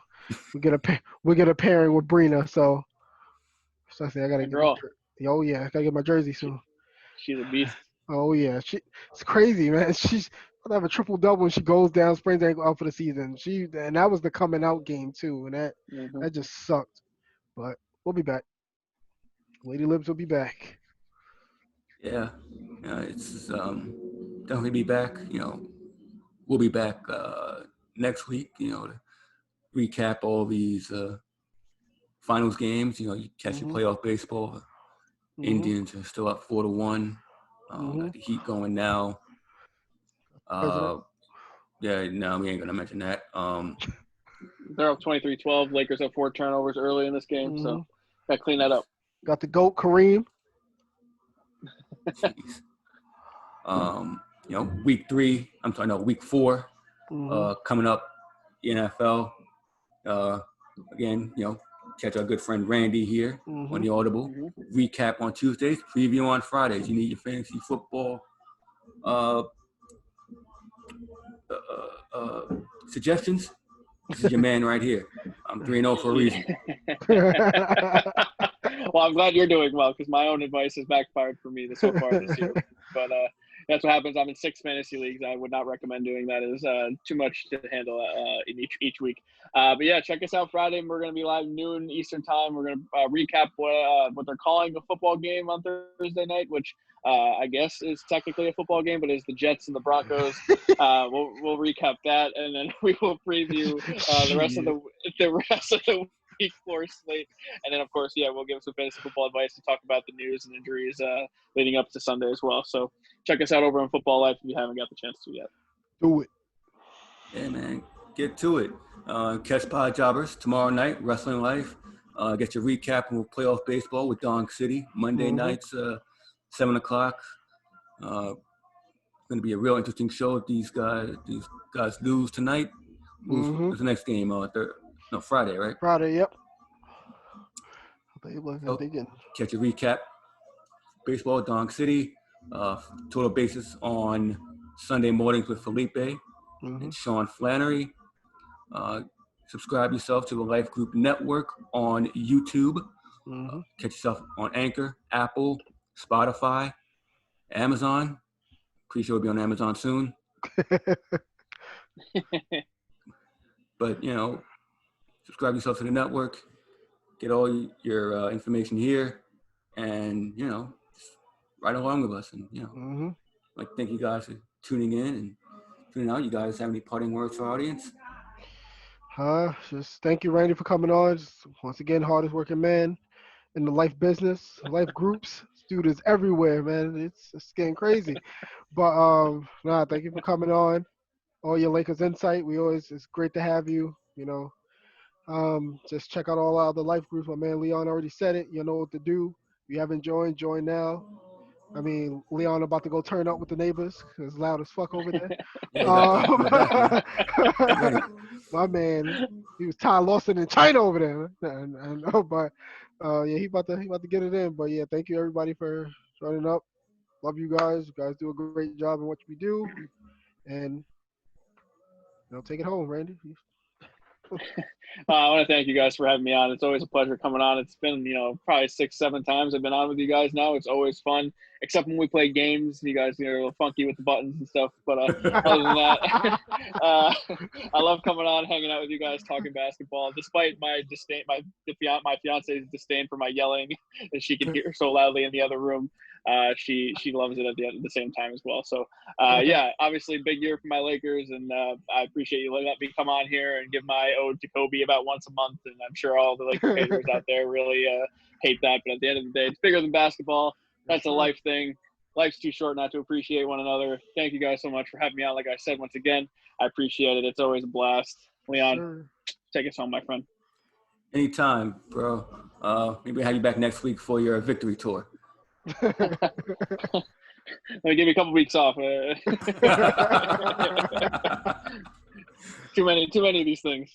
we get a pairing with Brina. So I say I gotta get. Oh yeah, I gotta get my jersey soon. She's a beast. Oh yeah, it's crazy, man. She's gonna have a triple double when she goes down, sprains ankle out for the season. And that was the coming out game too, and that just sucked. But we'll be back. Lady Libs will be back. Yeah, it's definitely be back. We'll be back next week. To recap all these finals games. You catch your playoff baseball. Indians are still up 4-1. Got the Heat going now. Yeah, no, we ain't gonna mention that. They're up 23-12. Lakers have 4 turnovers early in this game, so got to clean that up. Got the GOAT Kareem. Week 3. Week 4. Coming up, NFL. Again, catch our good friend Randy here on the Audible. Recap on Tuesdays, preview on Fridays. You need your fantasy football suggestions? This is your man right here. I'm 3-0 for a reason. Well, I'm glad you're doing well because my own advice has backfired for me so far this year. But that's what happens. I'm in 6 fantasy leagues. I would not recommend doing that. It's too much to handle in each week. But yeah, check us out Friday. We're going to be live noon Eastern time. We're going to recap what they're calling a football game on Thursday night, which I guess is technically a football game, but it's the Jets and the Broncos. We'll recap that, and then we will preview the rest of the week 4 slate, and then of course, we'll give some fantasy football advice and talk about the news and injuries leading up to Sunday as well. So check us out over on Football Life if you haven't got the chance to yet. Do it. Yeah, man, get to it. Catch Pod Jobbers tomorrow night, Wrestling Life. Get your recap with playoff baseball with Donk City Monday nights, 7 o'clock. going to be a real interesting show if these guys lose tonight. Who's the next game? Friday, right? Friday, yep. So, catch a recap. Baseball, Donk City. Total basis on Sunday mornings with Felipe and Sean Flannery. Subscribe yourself to the Life Group Network on YouTube. Catch yourself on Anchor, Apple, Spotify, Amazon. Pretty sure we'll be on Amazon soon. But, subscribe yourself to the network. Get all your information here. And, just ride along with us. And, thank you guys for tuning in and tuning out. You guys have any parting words for our audience? Just thank you, Randy, for coming on. Just, once again, hardest working man in the life business, life groups. Dude is everywhere, man. It's getting crazy. But thank you for coming on. All your Lakers insight. It's great to have you. Just check out all our other life groups. My man Leon already said it. You know what to do. If you haven't joined, join now. I mean, Leon about to go turn up with the neighbors. It's loud as fuck over there. My man, he was Ty Lawson in China over there. I know, but he about to get it in. But yeah, thank you everybody for joining up. Love you guys. You guys do a great job in what we do, and take it home, Randy. I want to thank you guys for having me on. It's always a pleasure coming on. It's been, probably 6-7 times I've been on with you guys now. It's always fun, except when we play games. You guys are a little funky with the buttons and stuff. But other than that, I love coming on, hanging out with you guys, talking basketball. Despite my disdain, my fiance's disdain for my yelling, that she can hear so loudly in the other room. She loves it at the same time as well. So obviously big year for my Lakers, and I appreciate you letting me come on here and give my ode to Kobe about once a month. And I'm sure all the Lakers haters out there really hate that, but at the end of the day, it's bigger than basketball. That's a life thing. Life's too short not to appreciate one another. Thank you guys so much for having me on. Like I said, once again, I appreciate it. It's always a blast. Leon, take us home, my friend. Anytime, bro. Maybe we'll have you back next week for your victory tour. Let me give you a couple weeks off. Too many of these things.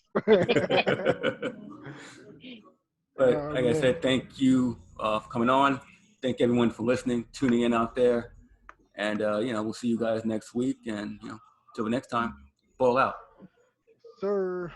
But like I said, thank you for coming on. Thank everyone for listening, tuning in out there. And, we'll see you guys next week. And, till the next time, ball out. Sir.